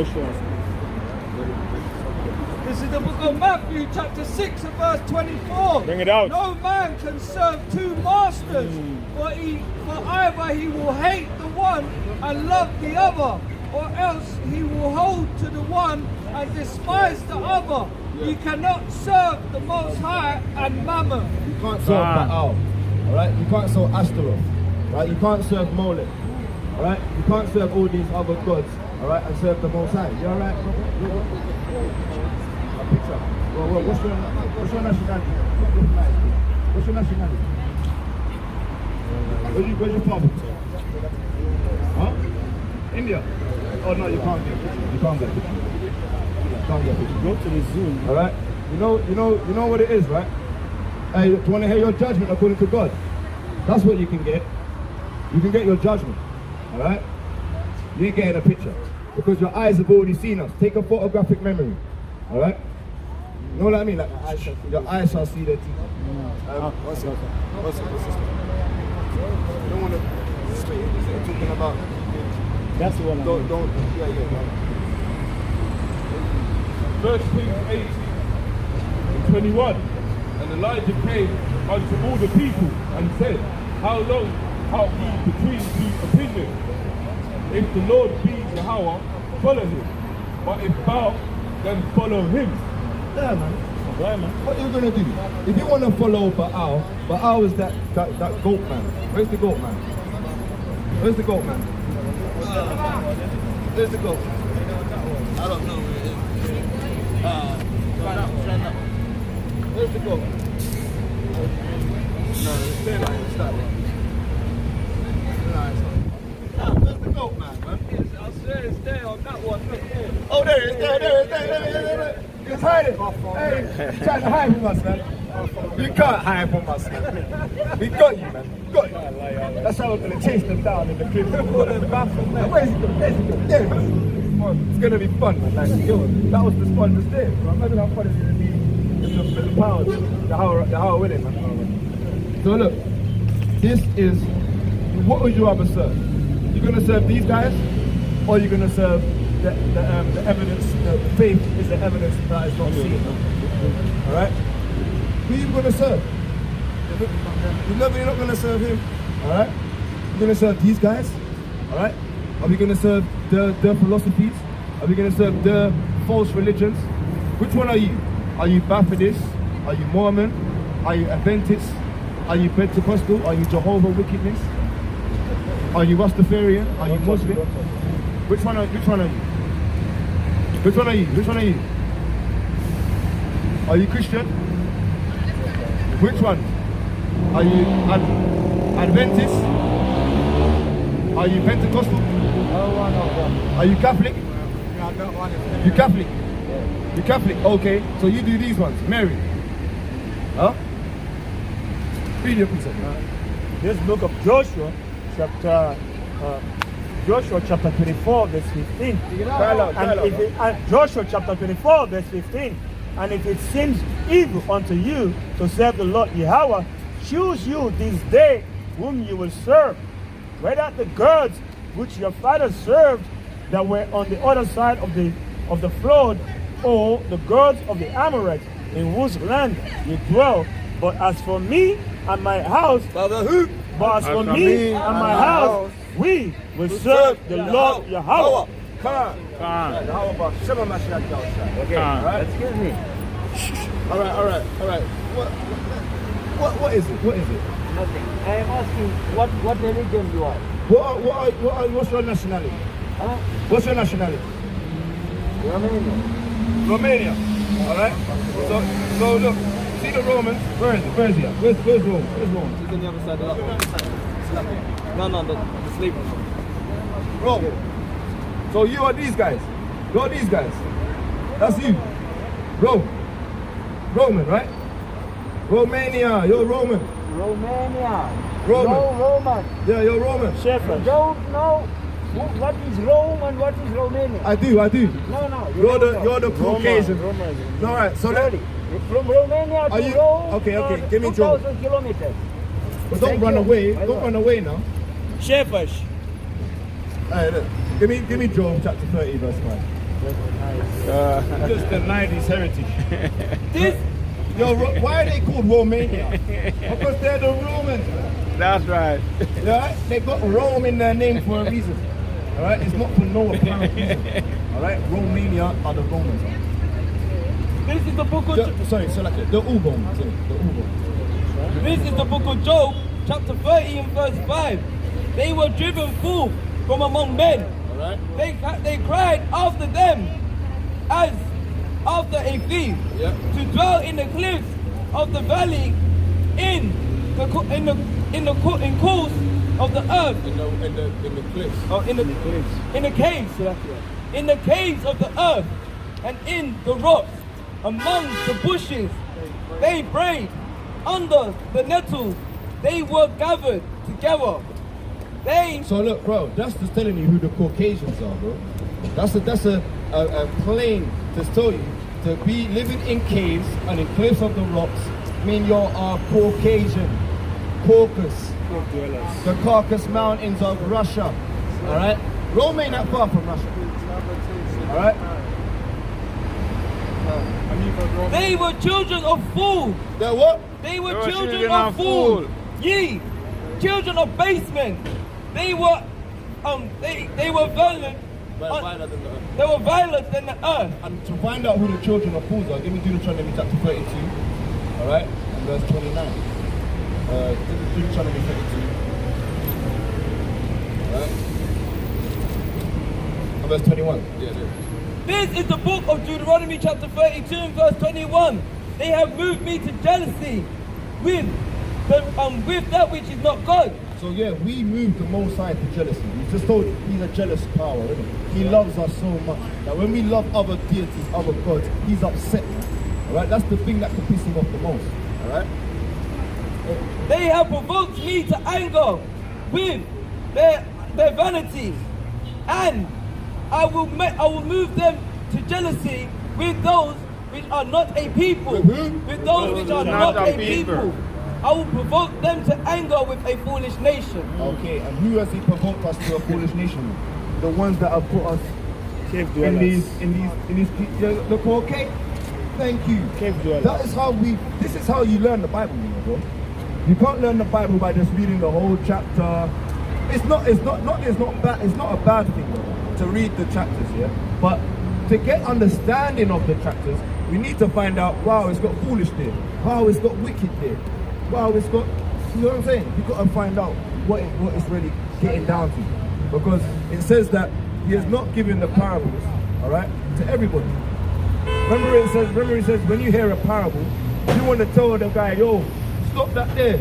This is the book of Matthew, chapter 6 and verse 24. Bring it out. No man can serve two masters, for either he will hate the one and love the other, or else he will hold to the one and despise the other. You cannot serve the Most High and Mammon. You can't serve Baal, alright? You can't serve Ashtaroth, right? You can't serve Molech, alright? You can't serve all these other gods, alright? And serve the Most High. You alright? A picture. Well, what's your nationality? What's your nationality? Where's your father? Huh? India? Oh no, you can't get a picture. You can't get a picture. Can't get a picture. Go to the Zoom. All right. You know what it is, right? Hey, do you want to hear your judgment according to God? That's what you can get. You can get your judgment. All right. You ain't getting a picture because your eyes have already seen us. Take a photographic memory. All right. You know what I mean? Like your eyes shall see their teeth. What's this? Don't want to talking about. That's the one. Verse 18 and 21. And Elijah came unto all the people and said, how long halt ye between two opinions? If the Lord be Yahweh, follow him. But if Baal, then follow him. Yeah, man. What are you gonna do? If you want to follow Baal is that goat man. Where's the goat man? Where's the goat man? Where's the goat? I don't know where it is. Where's the goat? No, it's there like it's that one. Where's the goat man? I swear it's there on that one. Look there. Oh, there it is. There. Just hide it. Hey, you're trying to hide from us, man. You can't hide from us, man. We got you, man. Got you. That's how we're going to chase them down in the cliff. Where's he going? There it is. It's going to be fun, man. Like, yo, that was the spot just there. So imagine how fun it's going to be if the power, the how with it, man. So look, this is, what would you rather serve? You're going to serve these guys, or you're going to serve the evidence, the faith is the evidence that is not seen. Alright? Who are you going to serve? You're not going to serve him. Alright? You're going to serve these guys. Alright? Are we going to serve the philosophies? Are we going to serve the false religions? Which one are you? Are you Baptist? Are you Mormon? Are you Adventist? Are you Pentecostal? Are you Jehovah Wickedness? Are you Rastafarian? Are you Muslim? Which one are you? Which one are you? Are you Christian? Which one? Are you Adventist? Are you Pentecostal? Are you Catholic? You Catholic? You Catholic? Okay, so you do these ones. Mary. Huh? Read your piece. This book of Joshua, chapter 24, verse 15. And Joshua chapter 24, verse 15. And if it seems evil unto you to serve the Lord Yahweh, choose you this day whom you will serve, whether the gods which your fathers served that were on the other side of the flood, or the gods of the Amorites in whose land you dwell. But as for me and my house, we will serve the Lord Yahweh. Khan. Khan. How about Shema Mashiach Yahawashi? Okay, Khan. all right? Excuse me. All right. What is it? What is it? Nothing. I am asking what religion you are. What's your nationality? Huh? What's your nationality? Romania. Romania. All right. So look, see the Romans. Where is it? Where's Rome? Where's Rome? He's on the other side of the No, the slave one. Rome. So you are these guys. You're these guys. That's you. Roman, right? Romania. You're Roman. Romania. Roman. No Roman. Yeah, you're Roman. You Shepherd. don't know what is Rome and what is Romania. I do. No. You're the Caucasian. All right. So that. Really? From Romania Are to you- Rome. okay, give me Joe. 2,000 kilometers. But don't Thank run you. away. I Don't know. run away now. Shepherd. Hey, look. Give me Job chapter 30 verse 5. Just denied his heritage. This Why are they called Romania? Because they're the Romans. That's right. Yeah, they got Rome in their name for a reason. All right, it's not for no apparent reason. All right, Romania are the Romans. this is the book of The U-bones. The U-bones. This is the book of Job, chapter 30 and verse 5. They were driven forth from among men. All right. They cried after them as after a thief, Yeah. to dwell in the cliffs of the valley in course of the earth, In the cliffs. in the caves, in the caves of the earth, and in the rocks, among the bushes. They prayed under the nettles. They were gathered together. So look, bro, that's just telling you who the Caucasians are, bro. That's a plain to tell you to be living in caves and in cliffs of the rocks mean you're a Caucasian. Caucasus. The Caucasus Mountains of Russia. All right? Rome ain't that far from Russia. All right? They were children of fools. They're what? They were children of fools. Ye, children of basemen. They were violent. They were violent than the earth. And to find out who the children of fools are, give me Deuteronomy chapter 32. All right? And verse 29. Deuteronomy 32. All right? And verse 21. Yeah, there. This is the book of Deuteronomy chapter 32 and verse 21. They have moved me to jealousy with that which is not God. So yeah, we moved the Most High to jealousy. We just told you, he's a jealous power, isn't he? He loves us so much that when we love other deities, other gods, he's upset. All right, that's the thing that can piss him off the most. All right. They have provoked me to anger with their vanity, and I will move them to jealousy with those which are not a people. With who? With those which are not a people. I will provoke them to anger with a foolish nation. Okay, and who has he provoked us to a foolish nation? The ones that have put us Cave in dwellers. these. Look, okay. Thank you. Cave dwellers. That is how this is how you learn the Bible, you know, bro. You can't learn the Bible by just reading the whole chapter. It's not a bad thing though, to read the chapters, yeah. But to get understanding of the chapters, we need to find out, wow, it's got foolish there. Wow, it's got wicked there. Wow, it's got, you know what I'm saying? You've got to find out what it's really getting down to. Because it says that he has not given the parables, all right, to everybody. Remember it says, when you hear a parable, you want to tell the guy, yo, stop that there.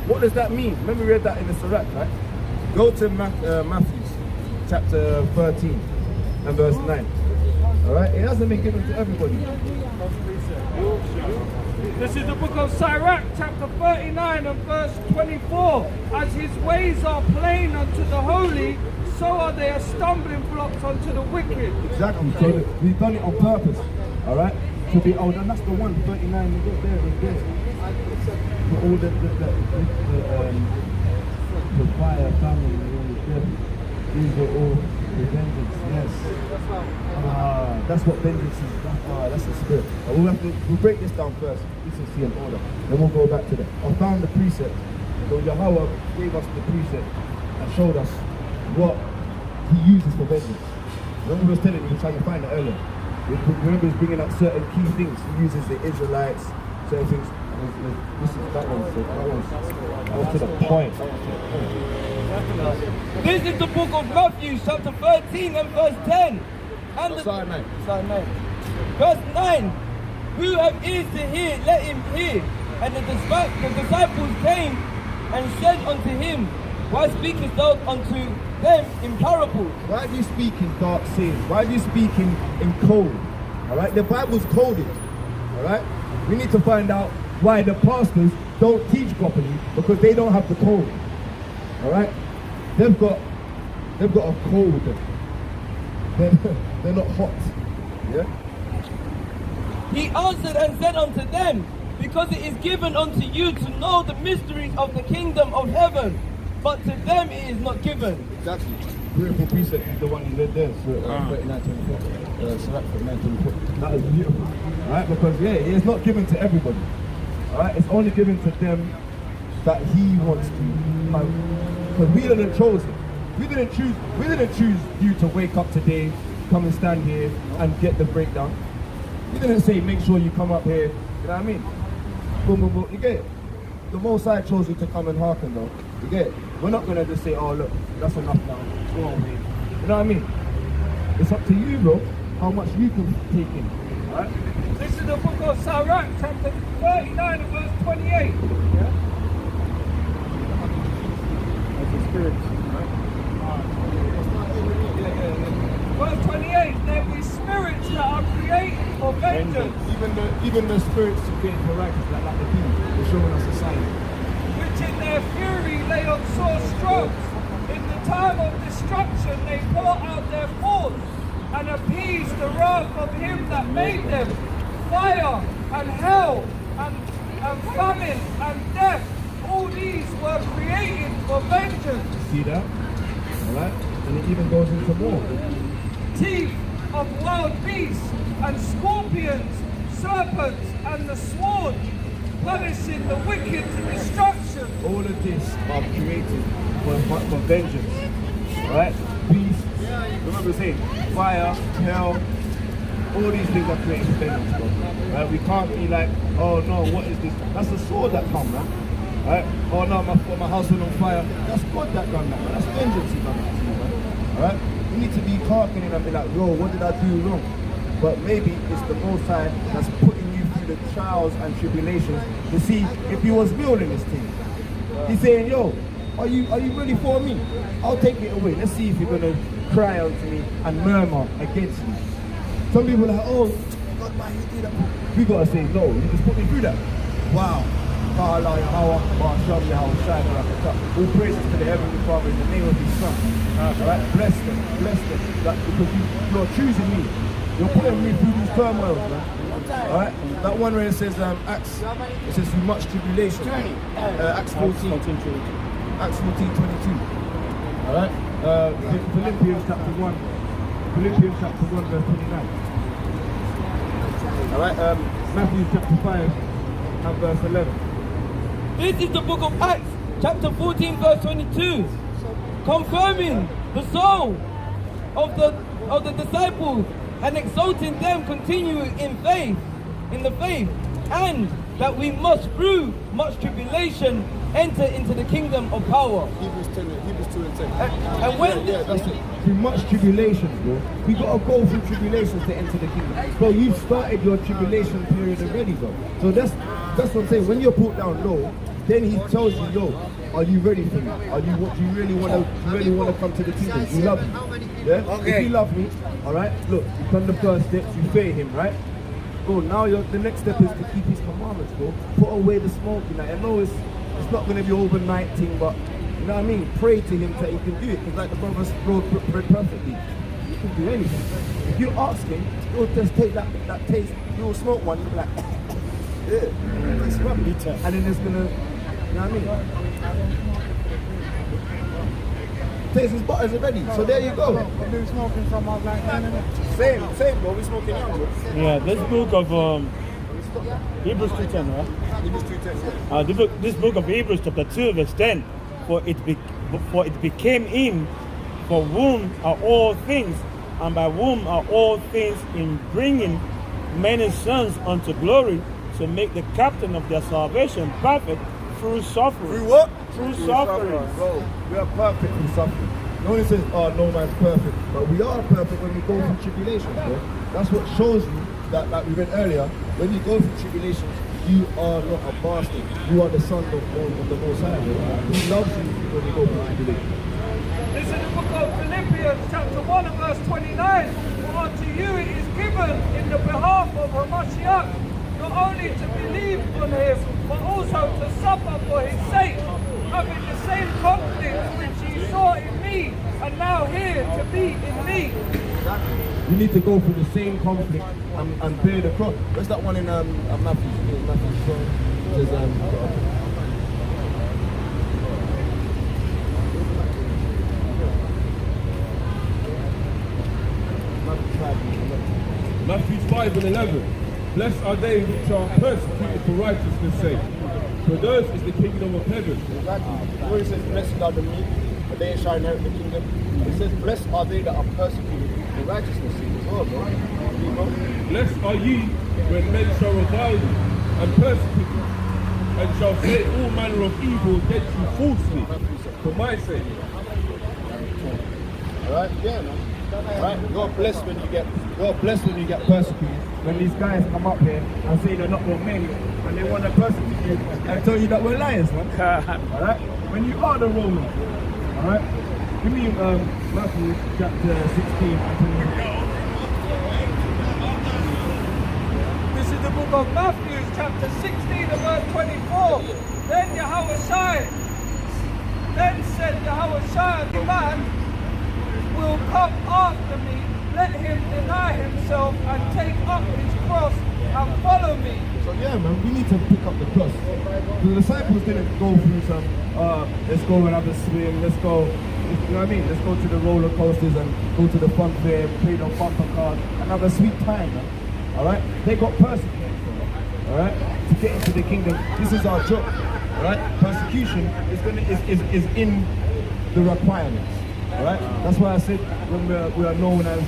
What does that mean? Remember we read that in the Surah, right? Go to Matthew, chapter 13 and verse 9. All right? It hasn't been given to everybody. This is the book of Sirach, chapter 39 and verse 24. As his ways are plain unto the holy, so are they a stumbling blocks unto the wicked. Exactly. So we've done it on purpose. All right? To be, oh, and that's the one, 39, we got there, right there. For all the fire family, these are all the vengeance, yes. That's what vengeance is. That's the spirit. We'll break this down first. Decency and order. Then we'll go back to that. I found the precept. So Yahweh gave us the precept and showed us what he uses for vengeance. Remember he was telling you, trying to find it earlier. Remember he's bringing up certain key things. He uses the Israelites, certain things. This is that one. So that was to the point. This is the book of Matthew, chapter 13 and verse 10. And Start 9. Verse 9. Who have ears to hear, let him hear. And the disciples came and said unto him, why speakest thou unto them in parables? Why do you speak in dark sayings? Why do you speak in code? Alright, the Bible's coded. Alright? We need to find out why the pastors don't teach properly, because they don't have the code. Alright? They've got a code. They're not hot. Yeah? He answered and said unto them, because it is given unto you to know the mysteries of the kingdom of heaven, but to them it is not given. Exactly. Beautiful precept is the one you read there. So, 39:24. So that's for 9:24. That is beautiful. Alright? Because it's not given to everybody. Alright? It's only given to them that he wants to. Because we didn't choose it. We didn't choose you to wake up today, come and stand here and get the breakdown. We didn't say make sure you come up here. You know what I mean? Boom, boom, boom. You get it? The Most High chose you to come and hearken though. You get it? We're not gonna just say, oh look, that's enough now. Go on, mate. You know what I mean? It's up to you, bro, how much you can take in. Alright? This is the book of Sirach, chapter 39 and verse 28. Yeah? That's the spirit. Verse 28, there be spirits that are created for vengeance, Even the spirits are created for righteousness, like the king, they're showing us a sign. which in their fury lay on sore strokes. In the time of destruction they pour out their force and appease the wrath of him that made them. Fire and hell and famine and death, all these were created for vengeance. See that? Alright? And it even goes into more. Teeth of wild beasts and scorpions, serpents and the sword, punishing the wicked to destruction. All of this are created for vengeance. Alright? Beasts, remember saying, fire, hell, all these things are created for vengeance, bro. Right? We can't be like, oh no, what is this? That's the sword that come, man. Right? Oh no, my house went on fire. That's God that done that, man. That's vengeance he done that to you, man. Alright? You need to be hearkening and be like, yo, what did I do wrong? But maybe it's the Most High that's putting you through the trials and tribulations to see if you was real in this thing. He's saying, yo, are you ready for me? I'll take it away. Let's see if you're gonna cry out to me and murmur against me. Some people are like, oh, God, why you do that? We gotta say, no, you just put me through that. Wow. All praises to the Heavenly Father in the name of His Son. Alright, bless them. Because you're choosing me. You're putting me through these turmoils, man. Alright, that one where it says Acts, it says through much tribulation. Acts 14. Acts 14:22. Alright, Philippians chapter 1. Philippians chapter 1 verse 29. Alright, Matthew chapter 5 and verse 11. This is the book of Acts, chapter 14, verse 22, confirming the soul of the disciples and exalting them continuing in the faith, and that we must through much tribulation enter into the kingdom of power. Hebrews 2 and 10. And when That's it. Through much tribulations, bro. We gotta go through tribulations to enter the kingdom. Bro, you've started your tribulation period already, bro. So that's what I'm saying. When you're put down low, then he tells you, yo, are you ready for me? Do you really wanna come to the kingdom? You love me? Yeah? Okay. If you love me, alright, look, you've done the first steps, you fear him, right? Bro, now the next step is to keep his commandments, bro. Put away the smoke, you know. I know it's not gonna be overnight thing, but you know what I mean? Pray to him that he can do it. Because like the brothers prayed perfectly. He can do anything. If you ask him, he'll just take that taste, you'll smoke one, you'll be like, yeah, it's rubby. And then it's gonna, you know what I mean? Taste his butters already, so there you go. We've been smoking from about like 10 minutes. Same, bro, we smoking young, bro. Yeah, this book of Hebrews 2:10, right? Hebrews 2:10, This book of Hebrews chapter 2 verse 10, for it became him for whom are all things, and by whom are all things, in bringing many sons unto glory, to make the captain of their salvation perfect through suffering. Through what? Through suffering. Bro, we are perfect through suffering. No one says, oh, no man's perfect. But we are perfect when we go through tribulations, bro. That's what shows you that, like we read earlier, when you go through tribulations, you are not a bastard. You are the son of the Most High. He loves you when you go through tribulations. This is the book of Philippians, chapter 1 and verse 29. For unto you it is given in the behalf of Hamashiach, not only to believe on him, but also to suffer for his sake, having the same conflict which he saw in me, and now here to be in me. You need to go through the same conflict and bear the cross. Where's that one in Matthew? Matthew 12. It says, Matthew 5 and 11. Blessed are they which are persecuted for righteousness' sake, for theirs is the kingdom of heaven. Exactly. Where it says, blessed are the meek, for they shall inherit the kingdom. It says, blessed are they that are persecuted for righteousness' sake as well, bro. Blessed are ye when men shall revile you and persecute you, and shall say all manner of evil against you falsely, for my sake. Alright, yeah, man. Alright, you're blessed when you get persecuted. When these guys come up here and say they're not your men and they want to persecute you and tell you that we're liars, man. Alright? When you are the Roman. Alright? Give me Matthew chapter 16 and 20. This is the book of Matthew, chapter 16 and verse 24. Then said Yahawashi, the man will come after me, let him deny himself and take up his cross and follow me. So yeah, man, we need to pick up the cross. The disciples didn't go through some, let's go and have a swim, let's go, you know what I mean? Let's go to the roller coasters and go to the fun fair, play the bumper cars, and have a sweet time, man. Alright? They got persecuted, alright? To get into the kingdom, this is our job. Alright? Persecution is in the requirements. Alright? That's why I said when we are known as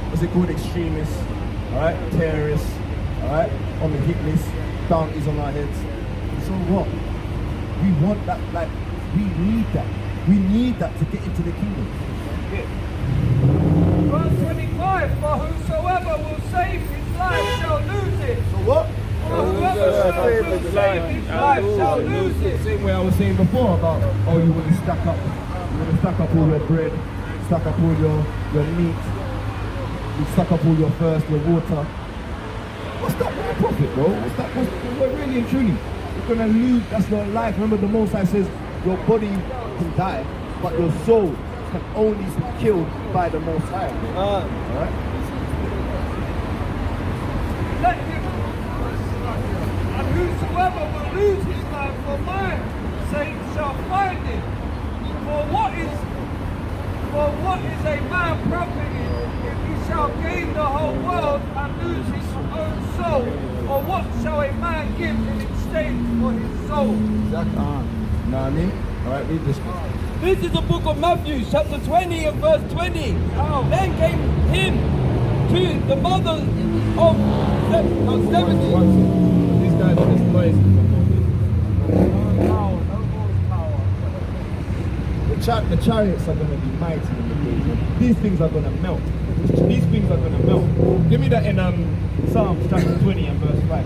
what's it called, extremists, alright, terrorists, alright, on the hit list, bounties on our heads. So what? We want that, like, we need that. We need that to get into the kingdom. Yeah. Verse 25, for whosoever will save his life shall lose it. So what? Whoever will save his life shall lose it. Same way I was saying before about, oh, you want to stack up. You want to stack up all your bread, stack up all your meat, you stack up all your thirst, your water. What's that for profit, bro? We're really and truly, you're gonna lose, that's not life. Remember the Most High says, your body can die, but your soul can only be killed by the Most High. Alright? Let him, and whosoever will lose his life for mine sake shall find it. For what is a man profited if he shall gain the whole world and lose his own soul? Or what shall a man give in exchange for his soul? Exactly. You know what I mean? Alright, read this. This is the book of Matthew, chapter 20 and verse 20. Then came him to the mother of 70. These guys are just noisy. The chariots are going to be mighty in the day. These things are going to melt. These things are going to melt. Give me that in Psalms chapter 20 and verse 5.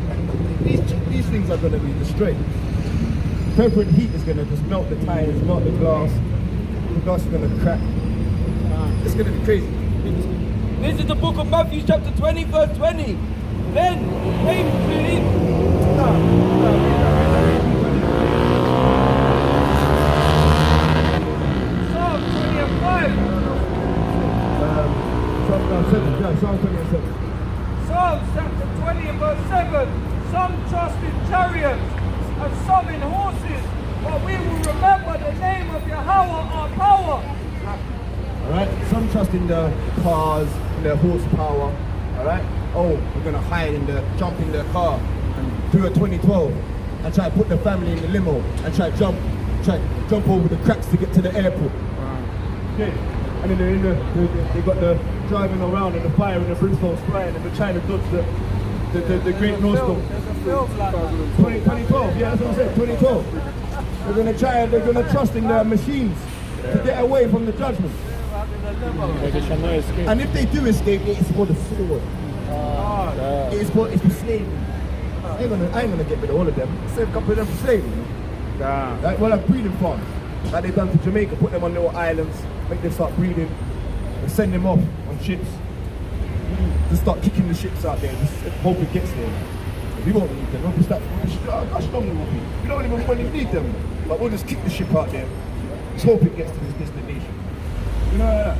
These things are going to be destroyed. Fervent heat is going to just melt the tires, melt the glass. The glass is going to crack. It's going to be crazy. This is the book of Matthew, chapter 20, verse 20. Then came to him. Psalm 20 and 7. Psalms chapter 20 and verse 7. Some trust in chariots and some in horses, but we will remember the name of Yahweh our power. Alright, some trust in the cars, in their horsepower. Alright, oh, we're gonna jump in the car and do a 2012 and try to put the family in the limo and try to jump over the cracks to get to the airport. Okay. and then they're they got the driving around and the fire and the brimstone's flying and they're trying to dodge the great snowstorm. 2012, yeah, that's what I said, 2012. They're gonna trust in their machines to get away from the judgment. And if they do escape, it's for the sword. It's for slavery. I ain't gonna get rid of all of them. Save a couple of them for slavery. Like, well, like breeding farms. Like they've done to Jamaica, put them on little islands, make them start breeding, and send them off on ships. Just start kicking the ships out there, just hope it gets there. We won't need them. We'll just start, how strong we will be. We don't even really need them. But we'll just kick the ship out there. Just hope it gets to this destination. You know that?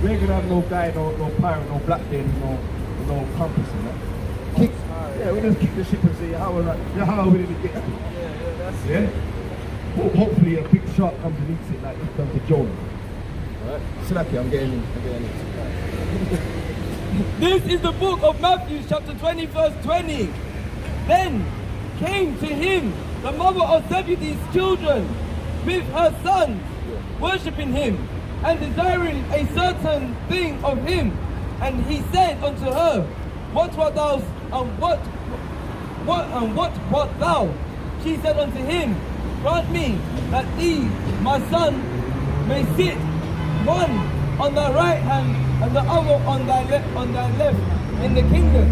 We ain't gonna have no guy, no pirate, no black man, no compass and that. Kick. Yeah, we'll just kick the ship and say, how will we get to it? Yeah? Hopefully a big shark comes and eats it like it's done to Jonah. Alright? Slacky, I'm getting it. This is the book of Matthew, chapter 20, verse 20. Then came to him the mother of Zebedee's children with her sons, worshipping him and desiring a certain thing of him. And he said unto her, What art thou, and what thou? She said unto him, Grant me that these, my son, may sit one on thy right hand and the other on thy left in the kingdom.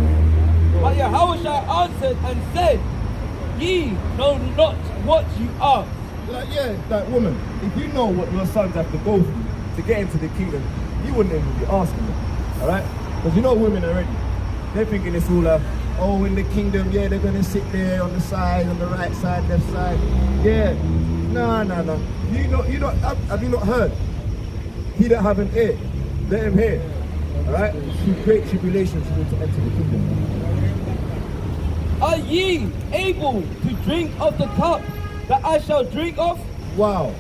But Yahawashi answered and said, Ye know not what you ask. Like, yeah, that woman, if you know what your sons have to go through to get into the kingdom, you wouldn't even be asking them, alright? Because you know women already. They're thinking it's all in the kingdom, yeah, they're going to sit there on the side, on the right side, left side. Yeah, no. Have you not heard? He that haven't heard, let him hear. Alright? Through great tribulations, you need to enter the kingdom. Are ye able to drink of the cup that I shall drink of? Wow.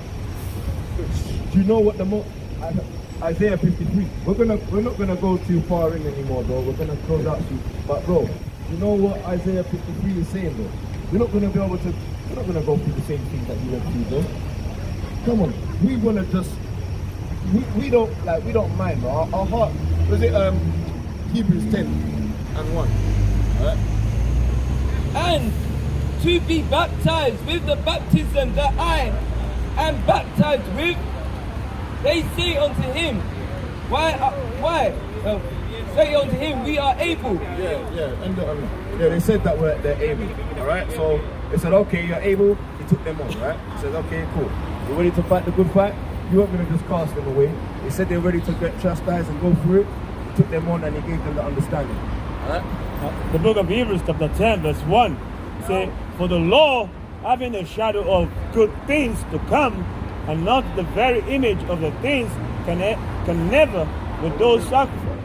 Do you know what Isaiah 53. We're not gonna go too far in anymore, bro. We're gonna close out soon. But bro, you know what Isaiah 53 is saying, bro? We're not gonna go through the same thing that you went through, bro. Come on, we wanna just we don't mind, bro. Our heart was it Hebrews 10 and 1. Alright? And to be baptized with the baptism that I am baptized with. They say unto him, say unto him, we are able. Yeah, they said that they're able. Alright, so they said, okay, you're able. He took them on, right? He said, okay, cool. You're ready to fight the good fight? You weren't going to just cast them away. They said they're ready to get chastised and go through it. He took them on and he gave them the understanding. Alright? The book of Hebrews, chapter 10, verse 1, say, for the law, having a shadow of good things to come, and not the very image of the things, can never, with those sacrifices.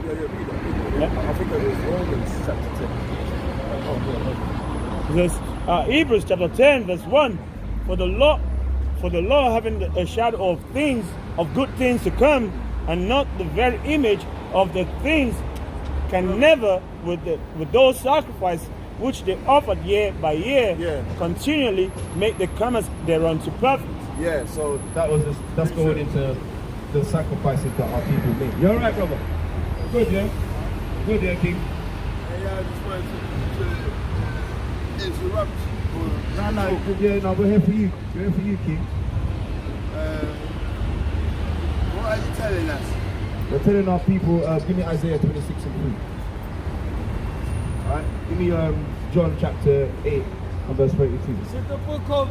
Yeah. I think it was Romans chapter 10. It says, Hebrews chapter 10, verse 1, for the law having a shadow of things, of good things to come, and not the very image of the things, can never, with those sacrifices which they offered year by year, continually make the comers thereunto perfect. Yeah, so that's going into the sacrifices that our people make. You alright, brother? Good, yeah? Good, yeah, King? Yeah, I just wanted to interrupt. No, we're here for you. We're here for you, King. What are you telling us? We're telling our people, give me Isaiah 26 and 3. Alright? Give me John chapter 8 and verse 32. This is the book of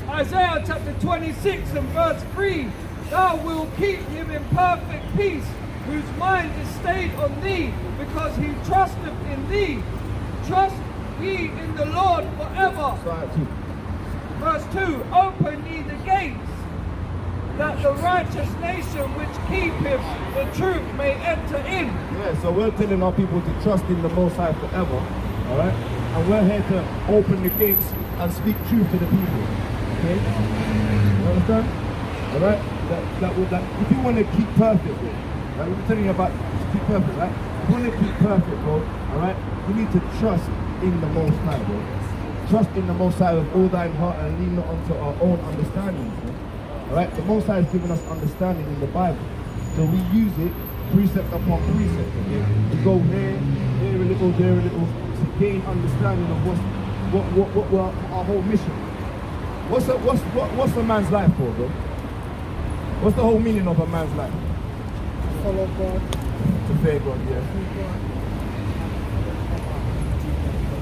Isaiah chapter 26 and verse 3. Thou wilt keep him in perfect peace, whose mind is stayed on thee, because he trusteth in thee. Trust ye in the Lord forever. Verse 2. Open ye the gates, that the righteous nation which keepeth the truth may enter in. Yeah, so we're telling our people to trust in the Most High forever. Alright? And we're here to open the gates and speak truth to the people. Okay? You understand? Alright? That if you want to keep perfect, bro, right? We're telling you about keep perfect, right? If you want to keep perfect, bro, alright? You need to trust in the Most High, bro. Trust in the Most High with all thine heart and lean not unto our own understanding, bro. Alright? The Most High has given us understanding in the Bible. So we use it precept upon precept. Okay? We go here a little, there a little, to gain understanding of what our whole mission. What's a man's life for, bro? What's the whole meaning of a man's life? Follow God. To fear God, yeah.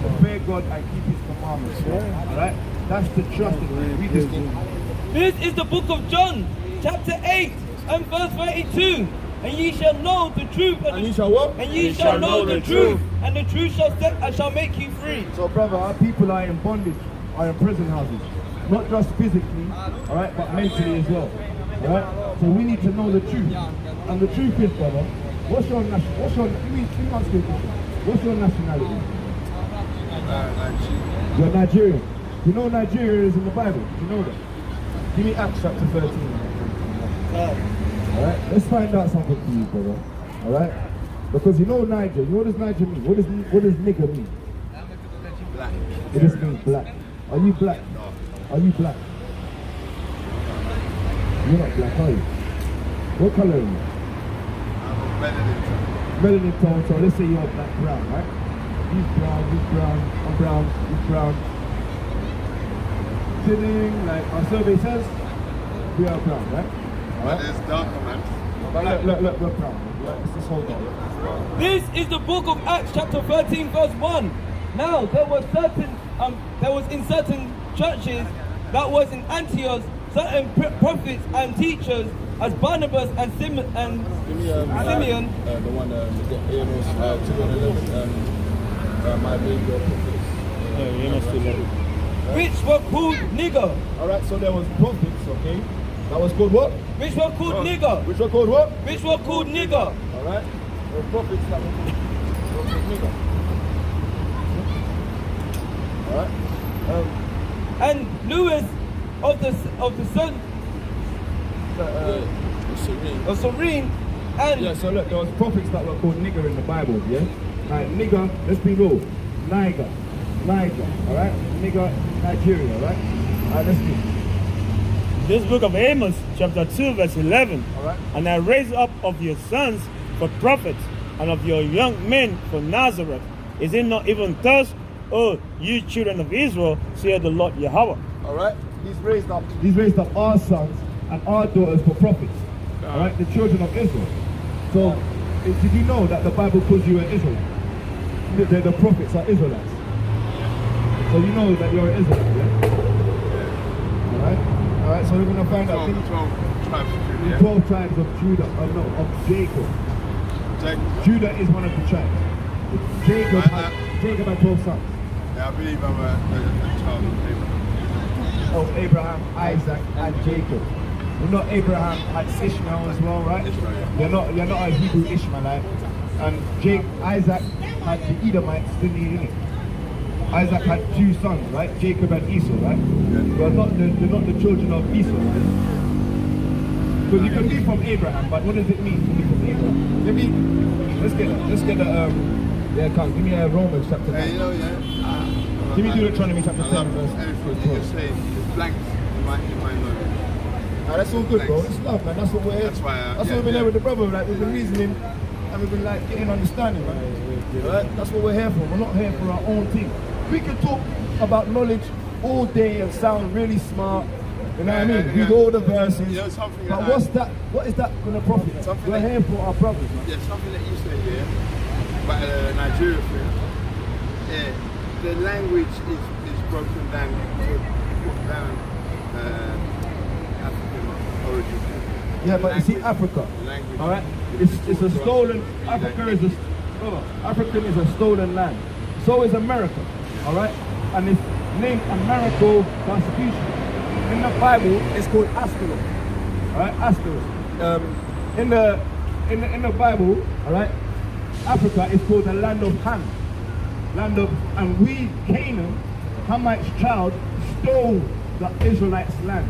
To fear God and keep His commandments. Yeah. All right. That's the trust in Him. Read this book. This is the book of John, chapter 8 and verse 32. And ye shall know the truth, And ye shall what? and ye shall know the truth, and the truth shall make you free. So, brother, our people are in bondage, are in prison houses, not just physically, all right, but mentally as well. All right. So we need to know the truth, and the truth is, brother, what's your nationality? Nigeria. You're Nigerian. You know Nigeria is in the Bible. Do you know that? Give me Acts chapter 13. Alright, let's find out something for you, brother. Alright? Because you know Niger, what does Niger mean? What does nigger mean? Black. It just means black. Are you black? Are you black? You're not black, are you? What colour are you? I'm a melanin. Melanin tone, so let's say you're black brown, right? He's brown, I'm brown, he's brown. Sitting, like our survey says, we are brown, right? But there's darker man. Look, brown. Let's just hold on. This is the book of Acts, chapter 13, verse 1. Now there was in certain churches that was in Antioch certain prophets and teachers as Barnabas and Simeon. The one that got Amos 211. My baby prophets. Which were called nigger. Alright, so there was prophets, okay? That was called what? Which were called nigger. Which were called what? Which were called nigger. Alright? There were prophets that were called nigger. Alright? And Lewis of the son of Serene and yeah, so look, there was prophets that were called nigger in the Bible, yeah? Like nigger, let's be real. Niger, alright? Nigger, Nigeria, alright? Alright, let's see. This book of Amos, chapter 2, verse 11. Alright. And I raise up of your sons for prophets, and of your young men for Nazareth. Is it not even thus, O you children of Israel, saith the Lord Yahweh? Alright? He's raised up our sons and our daughters for prophets. Alright? The children of Israel. So, did you know that the Bible calls you an Israelite? The prophets are Israelites. So you know that you're an Israelite, yeah? Alright, so we're going to find out 12 tribes of Judah. 12 tribes of Judah, of Jacob. Judah is one of the tribes. Jacob had 12 sons. Yeah, I believe I'm a child of Abraham. Of Abraham, Isaac, and Jacob. You know Abraham had Ishmael as well, right? Ishmael, yeah. You're not a Hebrew Ishmaelite. And Isaac had the Edomites, didn't he? Isaac had 2 sons, right? Jacob and Esau, right? They're not the children of Esau, right? Because you can be from Abraham, but what does it mean to be from Abraham? Let's get yeah, come. Give me a Romans chapter 9. Hey, you know, yeah. Give me Deuteronomy chapter 10, verse everything you say is blanks in my knowledge. That's all good, bro. It's love, man. That's what we're here. That's why. That's why we've been here with the brother. Like we've been reasoning, and we've been like getting understanding, man. Right? That's what we're here for. We're not here for our own thing. We can talk about knowledge all day and sound really smart. You know what I mean? With all the verses. You know, something but like what is that going to profit? We're here for our brothers, man. Yeah, something that you said here about the Nigeria thing. Yeah, the language is broken down to put down African origin. Yeah, but you see, Africa, all right? It's a stolen. African is a stolen land. So is America, all right? And it's named Americo Vespucci. In the Bible, it's called Askeroth, all right? Askeroth. In the Bible, all right? Africa is called the land of Ham, and we, Canaan, Hamite's child, stole the Israelites' land.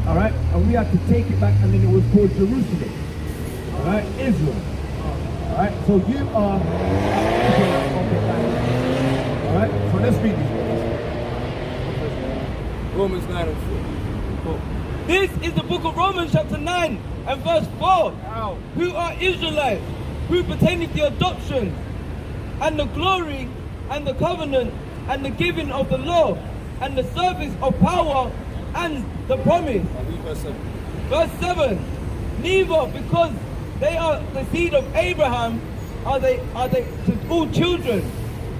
All right, and we had to take it back, and then it was called Jerusalem. All right, Israel. All right, so you are Israelites of the land. All right, so let's read this. Romans 9 and 4. This is the book of Romans chapter 9, And verse 4, who are Israelites, who pertaineth the adoption, and the glory, and the covenant, and the giving of the law, and the service of power, and the promise. Verse 7, neither because they are the seed of Abraham are they to all children,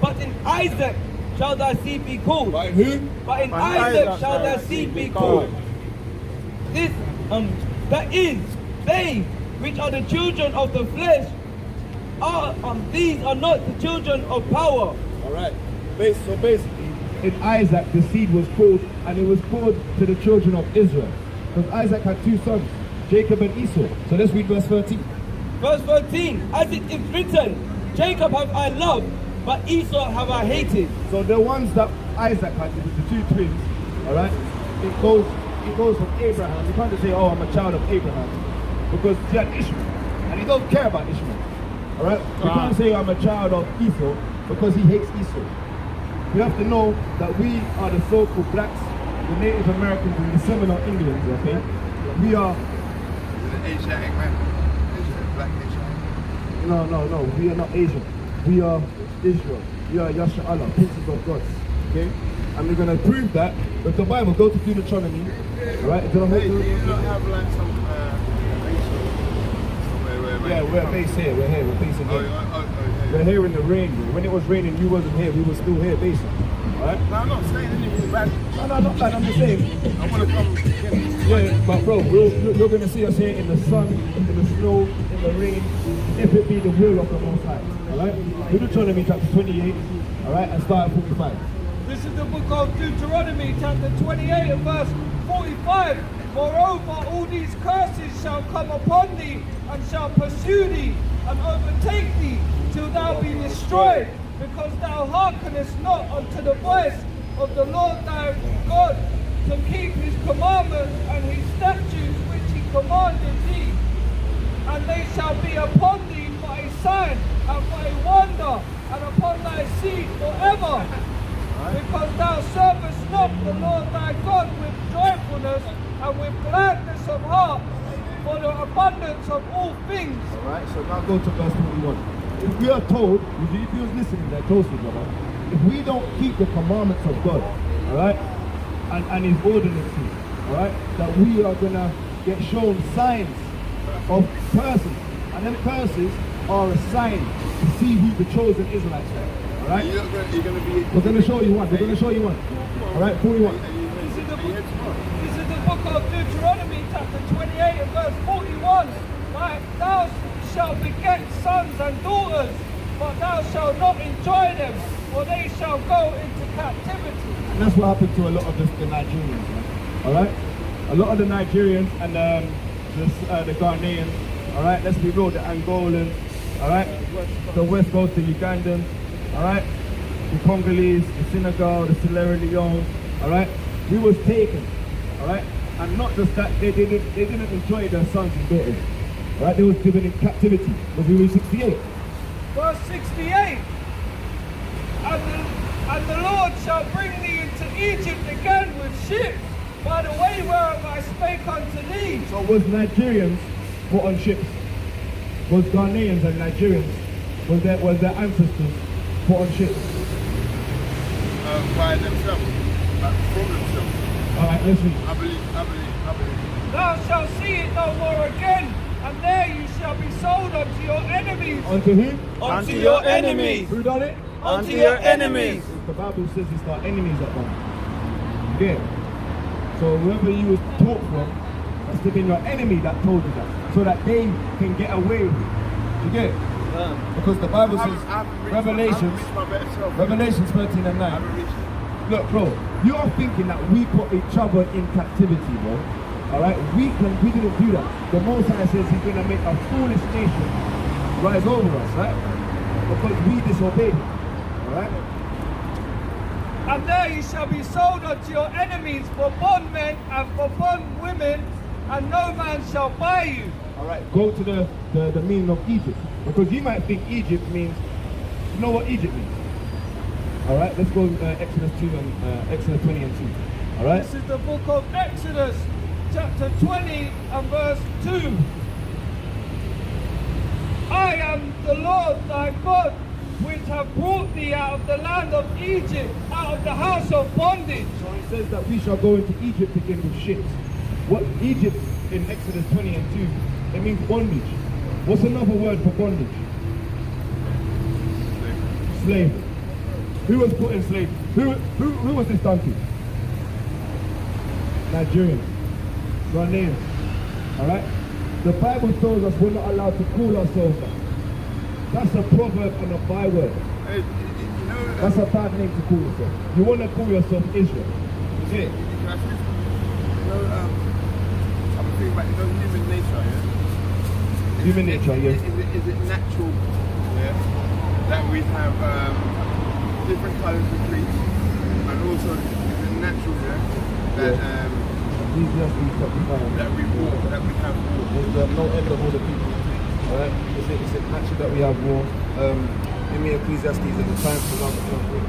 but in Isaac shall thy seed be called. By who? But in Isaac shall thy seed be called. This, that is, they which are the children of the flesh are, these are not the children of power. All right. So basically, in Isaac the seed was called, and it was called to the children of Israel, because Isaac had two sons, Jacob and Esau. So let's read verse 13. Verse 13, as it is written, Jacob have I loved, but Esau have I hated. So the ones that Isaac had, it was the two twins. All right. It goes from Abraham. You can't just say, "Oh, I'm a child of Abraham," because he had Ishmael, and he don't care about Ishmael. All right. You can't say, "I'm a child of Esau," because he hates Esau. You have to know that we are the so-called blacks, the Native Americans and the Seminole Indians, okay? We are... Asiatic man. Black Asiatic. No, we are not Asian. We are Israel. We are Yasha Allah, princes of God, okay? And we're going to prove that with the Bible. Go to Deuteronomy, all right? Do you not have like some yeah, we're based here. We're based here. yeah. We're here in the rain. When it was raining, you wasn't here. We were still here, basically. All right? No, I'm not saying anything bad. No, not bad. I'm just saying. I want to come get this. Yeah, but bro, you're going to see us here in the sun, in the snow, in the rain, if it be the will of the Most High. All right? Deuteronomy chapter 28, all right, and start at 45. This is the book of Deuteronomy, chapter 28 and verse 45. Moreover, all these curses shall come upon thee, and shall pursue thee, and overtake thee, till thou be destroyed, because thou hearkenest not unto the voice of the Lord thy God, to keep his commandments and his statutes which he commanded thee. And they shall be upon thee for a sign, and for a wonder, and upon thy seed forever. Because thou servest not the Lord thy God with joyfulness and with gladness of heart, for the abundance of all things. Alright, so now go to verse 21. If we are told, if you was listening there closely, brother, if we don't keep the commandments of God, alright, and his ordinances, alright, that we are gonna get shown signs of curses, and them curses are a sign to see who the chosen Israelites are. Alright? You're gonna be... We're gonna show you one. Alright, 41. This is the book of Deuteronomy, chapter 28 and verse 41. Right? Thou shalt beget sons and daughters, but thou shalt not enjoy them, for they shall go into captivity. And that's what happened to a lot of the Nigerians. Right? Alright? A lot of the Nigerians and the Ghanaians, alright, let's be real, the Angolans, alright, the West Coast, the Ugandans, alright, the Congolese, the Senegal, the Sierra Leone, alright, we was taken, alright, and not just that, they didn't enjoy their sons and daughters, alright, they was given in captivity, because we were 68. Verse 68, and the Lord shall bring thee into Egypt again with ships, by the way whereof I spake unto thee. So was Nigerians put on ships? Was Ghanaians and Nigerians, was their ancestors put on ships? By themselves. From themselves. Alright, let's read. I believe. Thou shalt see it no more again, and there you shall be sold unto your enemies. Unto who? Unto your enemies. Who done it? Unto your enemies. The Bible says it's our enemies that done it. Yeah. So whoever you was taught from, must have been your enemy that told you that, so that they can get away with it. You get it? Because the Bible says, Revelations 13 and 9. Look, bro, you are thinking that we put each other in captivity, bro. Alright? We didn't do that. The Most High says he's going to make a foolish nation rise over us, right? Because we disobeyed him. Alright? And there you shall be sold unto your enemies for bondmen and for bondwomen, and no man shall buy you. Alright, go to the meaning of Egypt. Because you might think Egypt means, you know what Egypt means? Alright, let's go Exodus 2 and Exodus 20 and 2. Alright? This is the book of Exodus, chapter 20 and verse 2. I am the Lord thy God, which have brought thee out of the land of Egypt, out of the house of bondage. So it says that we shall go into Egypt again with ships. What Egypt in Exodus 20 and 2, it means bondage. What's another word for bondage? Slave. Who was put in slavery? Who was this done to? Nigerians. Ghanaians. Alright? The Bible tells us we're not allowed to call ourselves that. That's a proverb and a byword. Hey, you know, That's a bad name to call yourself. You want to call yourself Israel. Okay? can I speak? You know, I'm thinking about, you know, human nature, yeah? Human nature, yes. Is it natural, yeah, that we have different colours of trees, and also is it natural, yeah, that that we walk, that we have war. There's no end of all the people. Alright? Is it natural that we have war? In me Ecclesiastes at the time to love the country.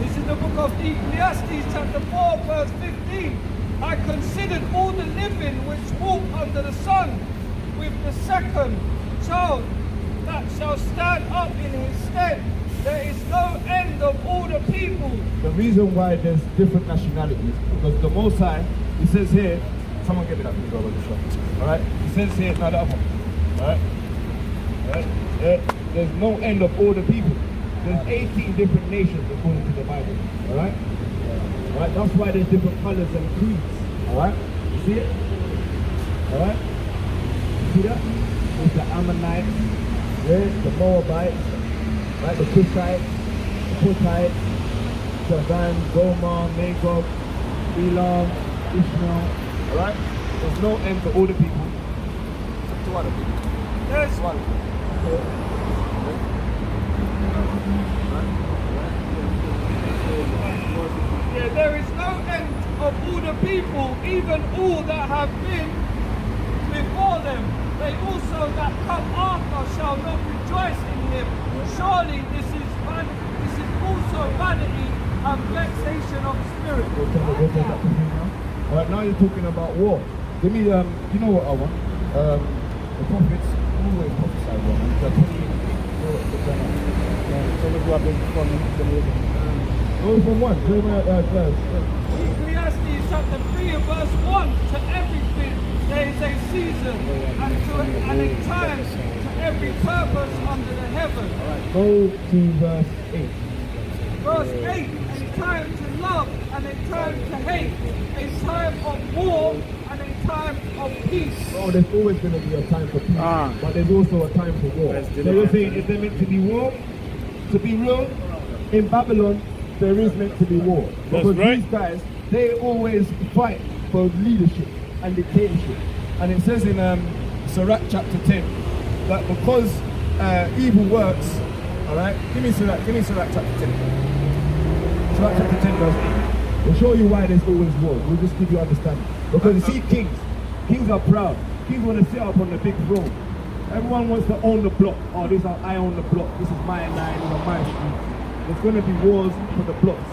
This is the book of Ecclesiastes, chapter 4, verse 15. I considered all the living which walk under the sun, with the second child that shall stand up in his stead. There is no end of all the people. The reason why there's different nationalities, because the Most High, he says here, someone get me that thing over the shop. Alright? He says here, now the other one. Alright? Alright? There's no end of all the people. There's 18 different nations according to the Bible. Alright? Alright? That's why there's different colors and creeds. Alright? You see it? Alright? You see that? There's the Ammonites, the Moabites, right? The Cushites, the Puttites, Javan, Gomar, Magog, Elam, Ishmael. Alright? There's no end to all the people. To other people. There's Yeah, there is no end of all the people, even all that have been before them. They also that come after shall not rejoice in him. Surely this is also vanity and vexation of spirit. Alright, now you're talking about war. Give me, you know what I want? The prophets always prophesy war. Go from one. Ecclesiastes chapter 3 and verse 1, to everything there is a season and a time to every purpose under the heaven. Go to verse 8. Verse 8, a time to love and a time to hate, a time of war and a time of peace. Oh, there's always going to be a time for peace, but there's also a time for war. So you're saying, is there meant to be war? To be real, in Babylon, there is meant to be war. Because these guys, they always fight for leadership and dictatorship. And it says in Sirach chapter 10, that because evil works, alright, give me Sirach chapter 10. Sirach chapter 10 verse 8. We'll show you why there's always war. We'll just give you understanding. Because you see kings are proud. Kings want to sit up on the big throne. Everyone wants to own the block. Oh, this is I own the block. This is my line, this is my street. There's going to be wars for the blocks.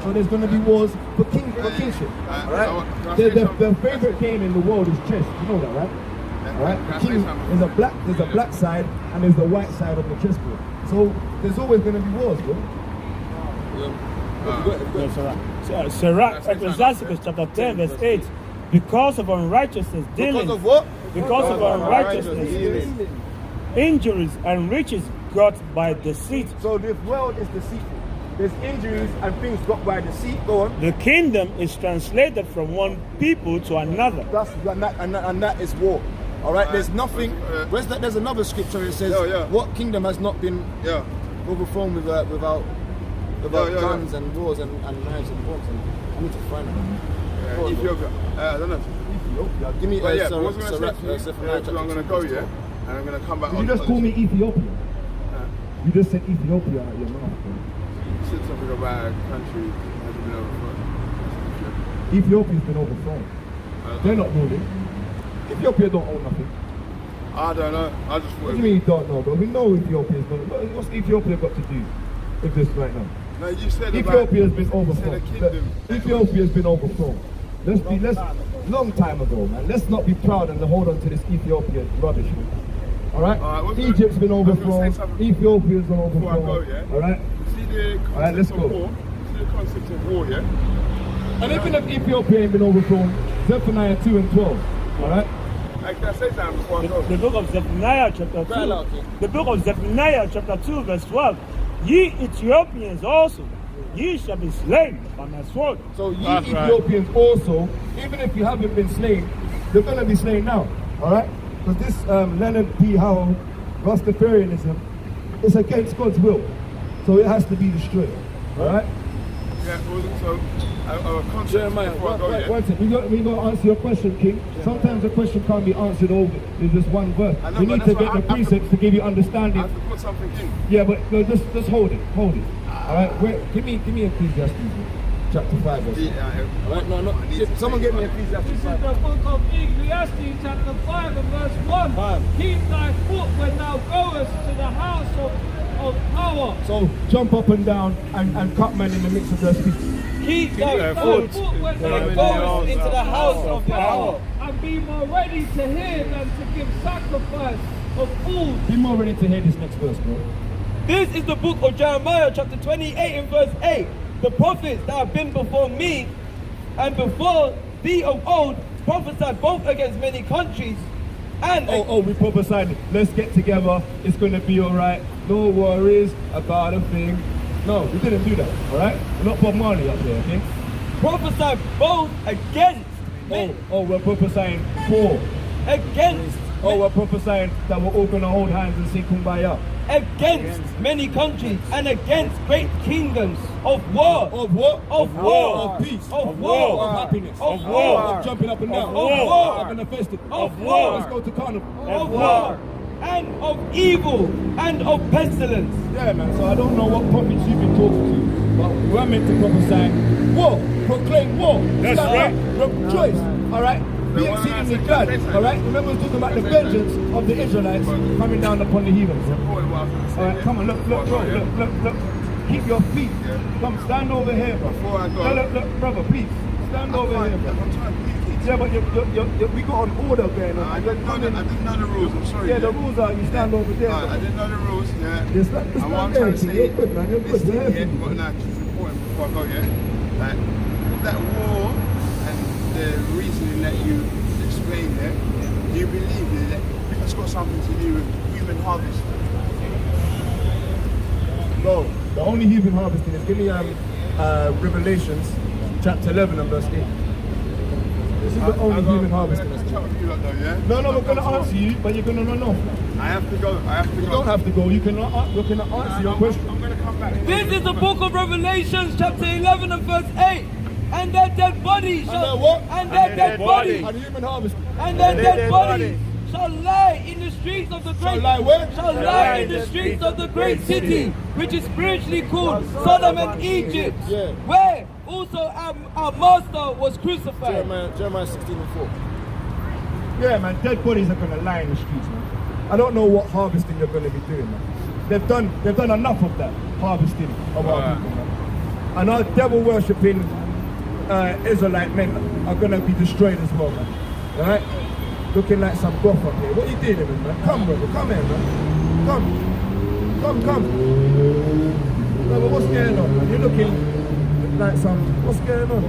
So there's going to be wars for kingship. Right? The favorite game in the world is chess. You know that, right? Right? King, there's a black side and there's the white side of the chessboard. So there's always going to be wars, bro. Sirach, Ecclesiastes chapter 10 verse 8. Because of unrighteousness dealing. Because of what? Because of unrighteousness. Injuries and riches got by deceit. So this world is deceitful. There's injuries and things got by deceit. Go on. The kingdom is translated from one people to another. And that is war. All right. There's nothing. There's another scripture that says, "What kingdom has not been overthrown without guns and wars and knives and forks?" I need to find it. Ethiopia. I don't know. Ethiopia. Give me I'm going to go, yeah? And I'm going to come back. Did you just call me Ethiopia? You just said Ethiopia out of your mouth, bro. said something about a country hasn't been overthrown. Ethiopia's been overthrown. They're not ruling. Ethiopia don't own nothing. I don't know. I just What do you mean you don't know, bro? We know Ethiopia's not. What's Ethiopia got to do with this right now? No, you said Ethiopia's been You overthrown. said a kingdom. Ethiopia's been overthrown. Long time ago, man. Let's not be proud and hold on to this Ethiopian rubbish, man. All right? Egypt's been overthrown. Ethiopia's been Before I go, overthrown. yeah? All right? See the concept Alright, let's of go. war? See the concept of war, yeah? And even if Ethiopia ain't been overthrown, Zephaniah 2 and 12. All right? Like, can I say something before I go? The book of Zephaniah chapter 2. Right, okay. The book of Zephaniah chapter 2 verse 12. Ye Ethiopians also, ye shall be slain by my sword. So ye Ethiopians also, even if you haven't been slain, you're going to be slain now. All right? Because this Leonard P. Howell, Rastafarianism, is against God's will. So it has to be destroyed. All right? Yeah, so, concept Jeremiah, before I go, yeah? one second. We got to answer your question, King. Sometimes a question can't be answered over in just one verse. I know, We but need to that's get why the I have precepts to give you I understanding. have to put something in. Yeah, but no, just hold it. All right, give me Ecclesiastes chapter 5 verse. All right, no, someone get me Ecclesiastes This is 5. the book of Ecclesiastes, chapter 5 and verse 1. Keep thy foot when thou goest to the house of power. So jump up and down and cut man in the midst of their feet. Keep thy Thy foot foot when when thou thou goest goest into the house of power. and be more ready to hear than to give sacrifice of food. Be more ready to hear this next verse, bro. This is the book of Jeremiah chapter 28 and verse 8. The prophets that have been before me and before thee of old prophesied both against many countries and We prophesied, let's get together, it's going to be all right, no worries about a thing. No, we didn't do that, all right? We're not Bob Marley up there, okay? prophesied both against We're prophesying for. against We're prophesying that we're all going to hold hands and sing Kumbaya. against many countries and against great kingdoms of war, Of what? of war, Of peace. of war, Of happiness. of war, Of jumping up and down. Of war. Of having a festival. Of war. Let's go to carnival. of war, and of evil and of pestilence. Yeah, man. So I don't know what prophets you've been talking to, but we're meant to prophesy war, proclaim war. That's right. Rejoice. All right. Be exceedingly glad. All right. Remember, we're talking about the vengeance of the Israelites coming down upon the heathens. All right. Come on. Look, bro. Look. Keep your feet. Come, stand over here, bro. Before I go. Look, brother. Please stand over here, bro. I'm trying to be Yeah, but we got an order going on. I didn't know the rules, I'm sorry. Yeah, the rules are you stand over there. I didn't know the rules, yeah. Just And what I'm trying to say, you're good, man. You're good. this thing We're here, happy. but now, it's important before I go, yeah? Like, that war and the reasoning that you explained there, do you believe that it's got something to do with human harvest? No, the only human harvesting is give me Revelations chapter 11 and verse 8. This is the only human harvesting. I'm going to chat with you lot though, yeah? No, we're going to answer you, but you're going to run off. I have to go, You don't have to go. You can answer your question. I'm going to come back. This is the book of Revelations, chapter 11 and verse 8. And their dead bodies shall what? and their dead bodies And human harvesting. and their dead bodies shall lie in the streets of the great Shall lie where? shall lie in the streets of the great city, which is spiritually called Sodom and Egypt, Yeah. where also our master was crucified. Jeremiah 16 and 4. Yeah, man, dead bodies are going to lie in the streets, man. I don't know what harvesting you're going to be doing, man. They've done enough of that harvesting of our people, man. And our devil worshipping Israelite men are going to be destroyed as well, man. All right? Looking like some goth up here. What are you dealing with, man? Come, brother. Come here, man. Come. No, but what's going on, man? You're looking like some... What's going on?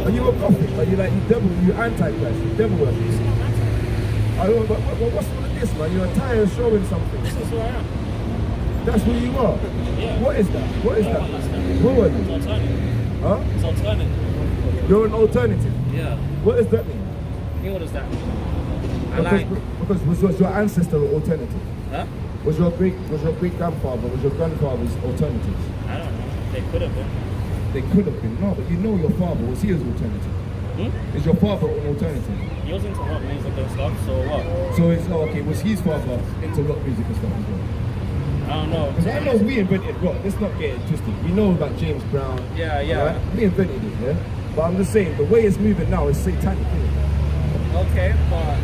Are you a prophet? Are you like you devil? You antichrist? You devil worshippers? I don't. But what's all of this, man? Your attire is showing something. This is who I am. That's who you are. Yeah. What is that? What is that? Who are It's you? alternative. Huh? It's alternative. You're an alternative. Yeah. What does that mean? What does that mean? I like. Because was your ancestor an alternative? Huh? Was your great grandfather? Was your grandfather's alternative? I don't know. They could have been. They could have been. No, but you know your father. Was he his alternative? Is your father an alternative? He was into rock music and stuff, so what? So it's okay. Was his father into rock music and stuff as well? I don't know. Because I know we invented rock. Let's not get it twisted. We know about James Brown. Yeah, yeah. Right? We invented it, yeah? But I'm just saying, the way it's moving now is satanic, isn't it? Okay, but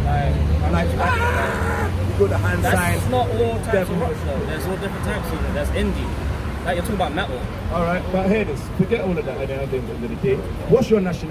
You got the hand sign. that's not all types devil. of rock though. There's all different types of it. That's indie. Like you're talking about metal. All right, but hear this. Forget all of that at the end of the day. What's your nationality?